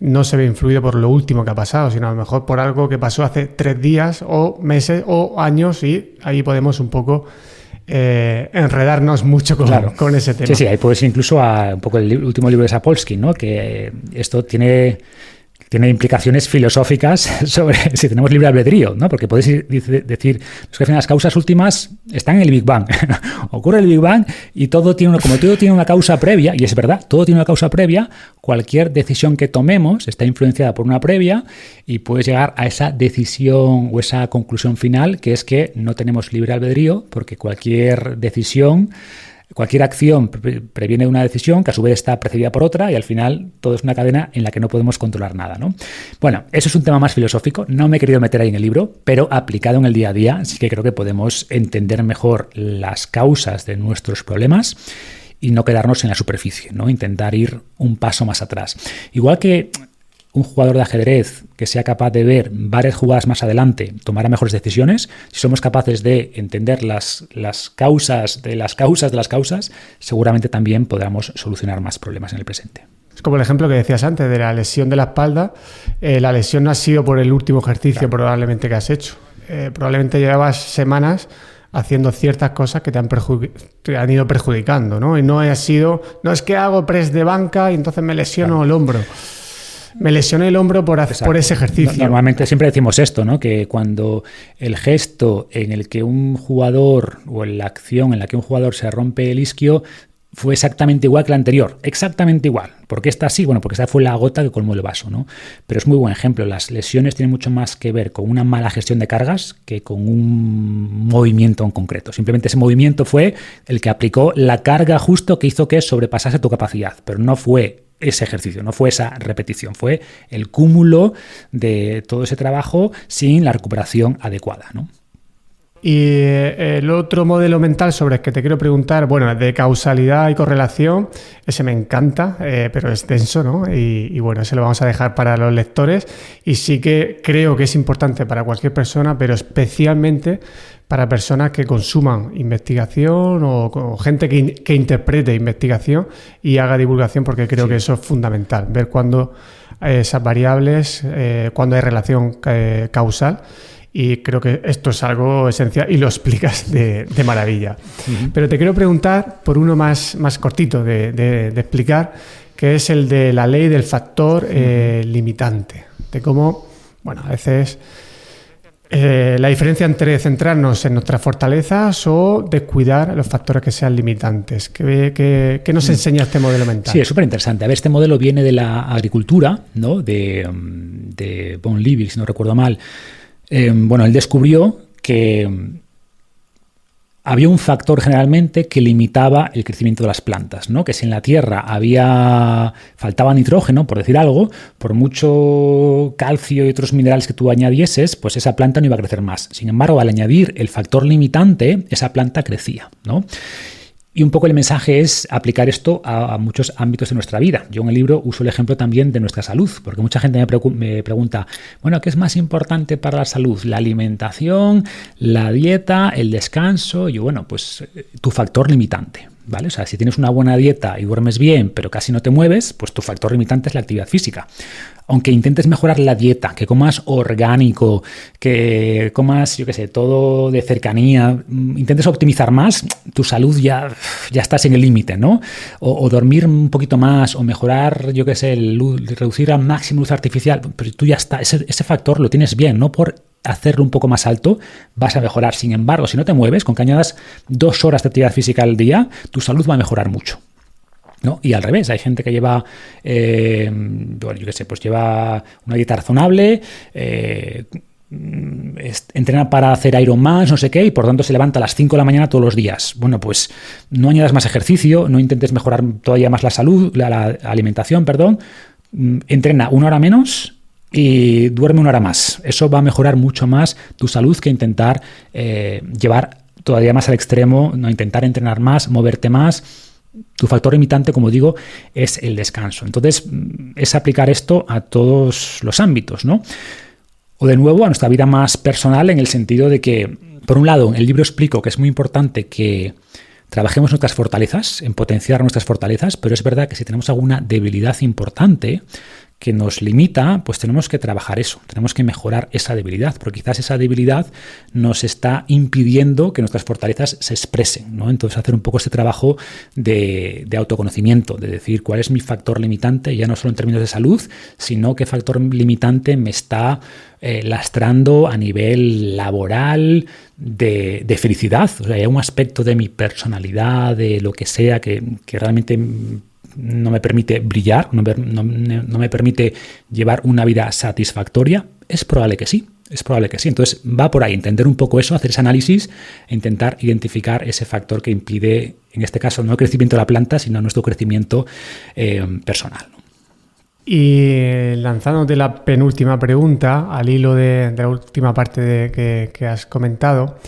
no se ve influido por lo último que ha pasado, sino a lo mejor por algo que pasó hace 3 días o meses o años, y ahí podemos un poco enredarnos mucho con ese tema. Sí, ahí puedes ir incluso a un poco el último libro de Sapolsky, ¿no? Que esto tiene implicaciones filosóficas sobre si tenemos libre albedrío, ¿no? Porque podéis decir, es que al final las causas últimas están en el Big Bang. Ocurre el Big Bang y todo tiene una causa previa, y es verdad, todo tiene una causa previa. Cualquier decisión que tomemos está influenciada por una previa y puedes llegar a esa decisión o esa conclusión final, que es que no tenemos libre albedrío, porque cualquier acción previene de una decisión que a su vez está precedida por otra, y al final todo es una cadena en la que no podemos controlar nada, ¿no? Bueno, eso es un tema más filosófico, no me he querido meter ahí en el libro, pero aplicado en el día a día sí que creo que podemos entender mejor las causas de nuestros problemas y no quedarnos en la superficie, ¿no? Intentar ir un paso más atrás. Igual que un jugador de ajedrez que sea capaz de ver varias jugadas más adelante tomará mejores decisiones. Si somos capaces de entender las causas de las causas, seguramente también podremos solucionar más problemas en el presente. Es como el ejemplo que decías antes de la lesión de la espalda. La lesión no ha sido por el último ejercicio, claro, probablemente que has hecho. Probablemente llevabas semanas haciendo ciertas cosas que te han ido perjudicando, ¿no? Y no es que hago press de banca y entonces me lesiono, claro, el hombro. Me lesioné el hombro por ese ejercicio. Normalmente siempre decimos esto, ¿no? Que cuando el gesto en el que un jugador, o en la acción en la que un jugador se rompe el isquio, fue exactamente igual que la anterior, exactamente igual. ¿Por qué está así? Bueno, porque esa fue la gota que colmó el vaso, ¿no? Pero es muy buen ejemplo. Las lesiones tienen mucho más que ver con una mala gestión de cargas que con un movimiento en concreto. Simplemente ese movimiento fue el que aplicó la carga justo que hizo que sobrepasase tu capacidad, pero no fue ese ejercicio, no fue esa repetición, fue el cúmulo de todo ese trabajo sin la recuperación adecuada, ¿no? Y el otro modelo mental sobre el que te quiero preguntar, bueno, de causalidad y correlación, ese me encanta, pero es denso, ¿no? Y bueno, ese lo vamos a dejar para los lectores, y sí que creo que es importante para cualquier persona, pero especialmente para personas que consuman investigación o gente que interprete investigación y haga divulgación, porque creo que eso es fundamental, ver cuándo esas variables, cuándo hay relación causal. Y creo que esto es algo esencial y lo explicas de maravilla. Uh-huh. Pero te quiero preguntar por uno más cortito de explicar, que es el de la ley del factor limitante. De cómo, bueno, a veces la diferencia entre centrarnos en nuestras fortalezas o descuidar los factores que sean limitantes. ¿Qué nos enseña este modelo mental? Sí, es súper interesante. A ver, este modelo viene de la agricultura, ¿no? De von Liebig, si no recuerdo mal. Bueno, él descubrió que había un factor generalmente que limitaba el crecimiento de las plantas, ¿no? Que si en la tierra faltaba nitrógeno, por decir algo, por mucho calcio y otros minerales que tú añadieses, pues esa planta no iba a crecer más. Sin embargo, al añadir el factor limitante, esa planta crecía, ¿no? Y un poco el mensaje es aplicar esto a muchos ámbitos de nuestra vida. Yo en el libro uso el ejemplo también de nuestra salud, porque mucha gente me pregunta, bueno, ¿qué es más importante para la salud? ¿La alimentación, la dieta, el descanso? Yo, bueno, pues tu factor limitante, ¿vale? O sea, si tienes una buena dieta y duermes bien, pero casi no te mueves, pues tu factor limitante es la actividad física. Aunque intentes mejorar la dieta, que comas orgánico, que comas, yo qué sé, todo de cercanía, intentes optimizar más, tu salud ya estás en el límite, ¿no? O dormir un poquito más, o mejorar, yo qué sé, reducir al máximo luz artificial, pero tú ya está, ese factor lo tienes bien, no por hacerlo un poco más alto vas a mejorar. Sin embargo, si no te mueves, con que añadas 2 horas de actividad física al día, tu salud va a mejorar mucho, ¿no? Y al revés, hay gente que lleva, bueno, yo qué sé, pues lleva una dieta razonable, entrena para hacer Ironman, no sé qué, y por tanto se levanta a las 5 de la mañana todos los días. Bueno, pues no añadas más ejercicio, no intentes mejorar todavía más la salud, la alimentación, perdón, entrena 1 hora menos y duerme 1 hora más. Eso va a mejorar mucho más tu salud que intentar llevar todavía más al extremo, no intentar entrenar más, moverte más. Tu factor limitante, como digo, es el descanso. Entonces, es aplicar esto a todos los ámbitos, ¿no? O de nuevo a nuestra vida más personal, en el sentido de que, por un lado, en el libro explico que es muy importante que trabajemos nuestras fortalezas, en potenciar nuestras fortalezas, pero es verdad que si tenemos alguna debilidad importante que nos limita, pues tenemos que trabajar eso, tenemos que mejorar esa debilidad, porque quizás esa debilidad nos está impidiendo que nuestras fortalezas se expresen, ¿no? Entonces hacer un poco este trabajo de autoconocimiento, de decir cuál es mi factor limitante, ya no solo en términos de salud, sino qué factor limitante me está lastrando a nivel laboral, de felicidad. O sea, hay un aspecto de mi personalidad, de lo que sea, que realmente no me permite brillar, no me permite llevar una vida satisfactoria. Es probable que sí. Entonces va por ahí, entender un poco eso, hacer ese análisis e intentar identificar ese factor que impide, en este caso, no el crecimiento de la planta, sino nuestro crecimiento personal. Y lanzándote la penúltima pregunta, al hilo de la última parte que has comentado,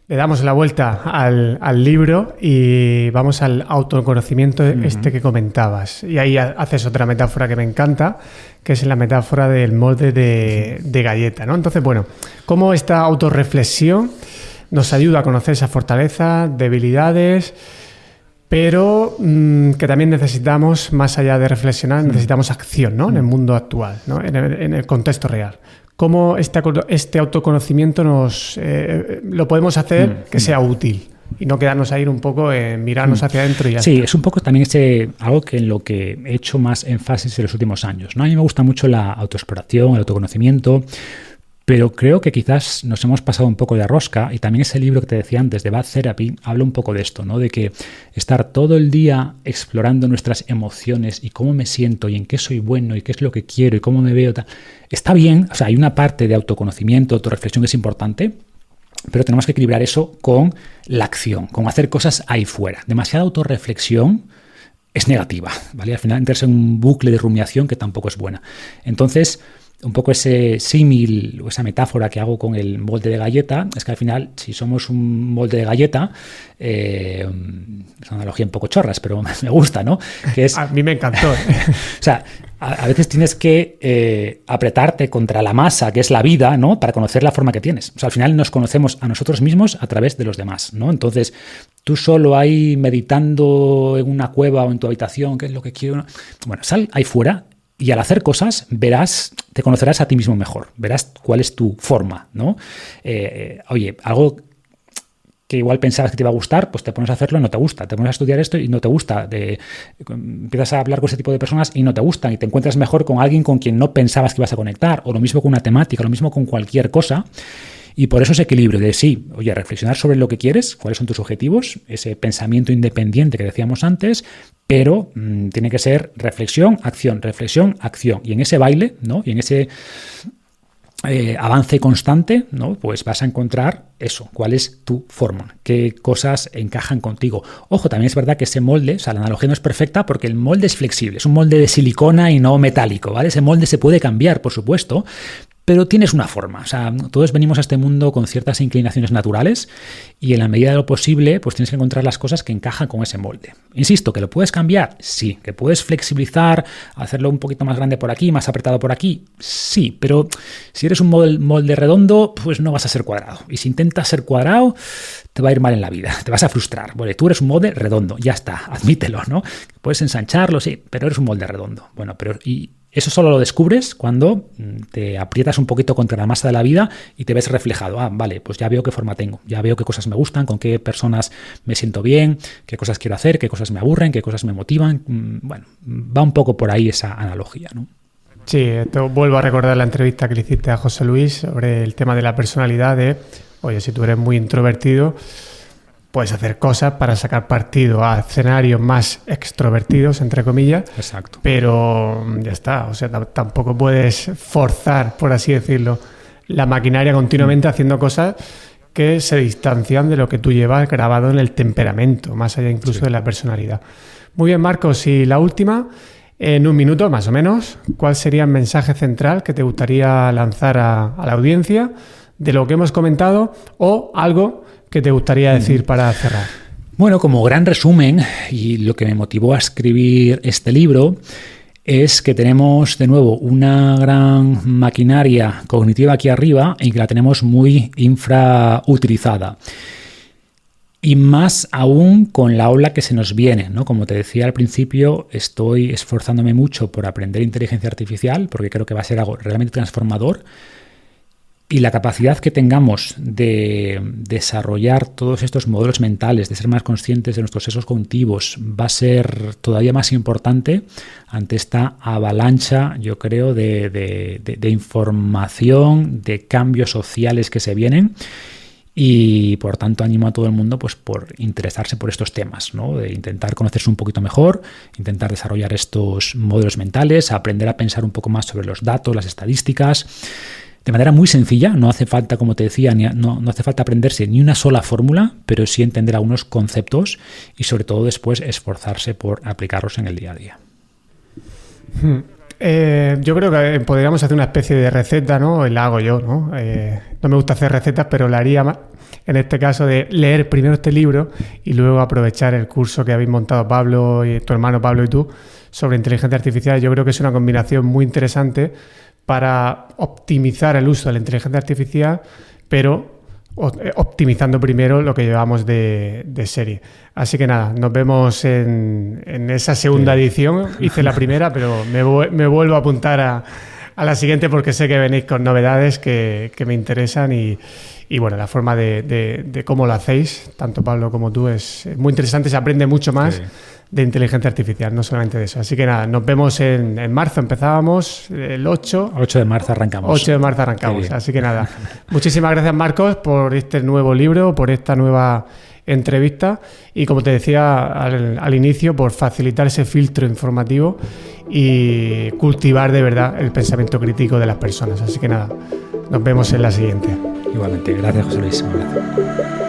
le damos la vuelta al libro y vamos al autoconocimiento que comentabas. Y ahí haces otra metáfora que me encanta, que es la metáfora del molde de galleta, ¿no? Entonces, bueno, ¿cómo esta autorreflexión nos ayuda a conocer esas fortalezas, debilidades, pero que también necesitamos, más allá de reflexionar, necesitamos acción, ¿no? En el mundo actual, ¿no? En el contexto real. ¿Cómo este autoconocimiento lo podemos hacer que sea útil y no quedarnos ahí un poco en mirarnos hacia adentro y ya Sí, está? es un poco también algo en lo que he hecho más énfasis en los últimos años, ¿no? A mí me gusta mucho la autoexploración, el autoconocimiento, pero creo que quizás nos hemos pasado un poco de rosca, y también ese libro que te decía antes de Bad Therapy habla un poco de esto, ¿no? De que estar todo el día explorando nuestras emociones y cómo me siento y en qué soy bueno y qué es lo que quiero y cómo me veo, está bien. O sea, hay una parte de autoconocimiento, autorreflexión que es importante, pero tenemos que equilibrar eso con la acción, con hacer cosas ahí fuera. Demasiada autorreflexión es negativa, ¿vale? Al final entras en un bucle de rumiación que tampoco es buena. Entonces, un poco ese símil o esa metáfora que hago con el molde de galleta es que al final, si somos un molde de galleta, es una analogía un poco chorras, pero me gusta, ¿no? Que es, a mí me encantó. O sea, a veces tienes que apretarte contra la masa, que es la vida, ¿no? Para conocer la forma que tienes. O sea, al final nos conocemos a nosotros mismos a través de los demás, ¿no? Entonces, tú solo ahí meditando en una cueva o en tu habitación, ¿qué es lo que quiero? Bueno, sal ahí fuera. Y al hacer cosas, te conocerás a ti mismo mejor, verás cuál es tu forma, ¿no? Oye, algo que igual pensabas que te iba a gustar, pues te pones a hacerlo y no te gusta. Te pones a estudiar esto y no te gusta. Empiezas a hablar con ese tipo de personas y no te gustan. Y te encuentras mejor con alguien con quien no pensabas que ibas a conectar. O lo mismo con una temática, lo mismo con cualquier cosa. Y por eso ese equilibrio de sí, oye, reflexionar sobre lo que quieres, cuáles son tus objetivos, ese pensamiento independiente que decíamos antes, pero tiene que ser reflexión, acción. Y en ese baile, ¿no? Y en ese avance constante, ¿no? Pues vas a encontrar eso, cuál es tu forma, qué cosas encajan contigo. Ojo, también es verdad que ese molde, o sea, la analogía no es perfecta porque el molde es flexible, es un molde de silicona y no metálico, ¿vale? Ese molde se puede cambiar, por supuesto, pero tienes una forma. O sea, todos venimos a este mundo con ciertas inclinaciones naturales y en la medida de lo posible, pues tienes que encontrar las cosas que encajan con ese molde. Insisto, ¿que lo puedes cambiar? Sí. ¿Que puedes flexibilizar, hacerlo un poquito más grande por aquí, más apretado por aquí? Sí, pero si eres un molde redondo, pues no vas a ser cuadrado. Y si intentas ser cuadrado, te va a ir mal en la vida, te vas a frustrar. Bueno, tú eres un molde redondo, ya está, admítelo, ¿no? Puedes ensancharlo, sí, pero eres un molde redondo. Bueno, y eso solo lo descubres cuando te aprietas un poquito contra la masa de la vida y te ves reflejado. Ah, vale, pues ya veo qué forma tengo, ya veo qué cosas me gustan, con qué personas me siento bien, qué cosas quiero hacer, qué cosas me aburren, qué cosas me motivan. Bueno, va un poco por ahí esa analogía, ¿no? Sí, esto vuelvo a recordar la entrevista que le hiciste a José Luis sobre el tema de la personalidad de, oye, si tú eres muy introvertido, puedes hacer cosas para sacar partido a escenarios más extrovertidos, entre comillas. Exacto. Pero ya está, o sea, tampoco puedes forzar, por así decirlo, la maquinaria continuamente haciendo cosas que se distancian de lo que tú llevas grabado en el temperamento, más allá incluso de la personalidad. Muy bien, Marcos, y la última, en un minuto más o menos, ¿cuál sería el mensaje central que te gustaría lanzar a la audiencia de lo que hemos comentado o algo que te gustaría decir para cerrar? Bueno, como gran resumen, y lo que me motivó a escribir este libro, es que tenemos de nuevo una gran maquinaria cognitiva aquí arriba y que la tenemos muy infrautilizada. Y más aún con la ola que se nos viene, ¿no? Como te decía al principio, estoy esforzándome mucho por aprender inteligencia artificial porque creo que va a ser algo realmente transformador. Y la capacidad que tengamos de desarrollar todos estos modelos mentales, de ser más conscientes de nuestros sesgos cognitivos, va a ser todavía más importante ante esta avalancha, yo creo, de información, de cambios sociales que se vienen. Y por tanto animo a todo el mundo pues por interesarse por estos temas, ¿no? De intentar conocerse un poquito mejor, intentar desarrollar estos modelos mentales, aprender a pensar un poco más sobre los datos, las estadísticas, de manera muy sencilla. No hace falta, como te decía, no hace falta aprenderse ni una sola fórmula, pero sí entender algunos conceptos y sobre todo después esforzarse por aplicarlos en el día a día. Yo creo que podríamos hacer una especie de receta, ¿no? Y la hago yo, ¿no? No me gusta hacer recetas, pero la haría más, en este caso, de leer primero este libro y luego aprovechar el curso que habéis montado Pablo y tu hermano Pablo y tú sobre inteligencia artificial. Yo creo que es una combinación muy interesante para optimizar el uso de la inteligencia artificial, pero optimizando primero lo que llevamos de serie. Así que nada, nos vemos en esa segunda edición. Hice la primera, pero me vuelvo a apuntar a la siguiente porque sé que venís con novedades que me interesan y bueno, la forma de cómo lo hacéis, tanto Pablo como tú, es muy interesante, se aprende mucho más de inteligencia artificial, no solamente de eso. Así que nada, nos vemos en marzo, empezábamos el 8 de marzo arrancamos. 8 de marzo arrancamos, así que nada. Muchísimas gracias, Marcos, por este nuevo libro, por esta nueva entrevista y, como te decía al inicio, por facilitar ese filtro informativo y cultivar de verdad el pensamiento crítico de las personas. Así que nada, nos vemos en la siguiente. Igualmente, gracias, José Luis. Un abrazo.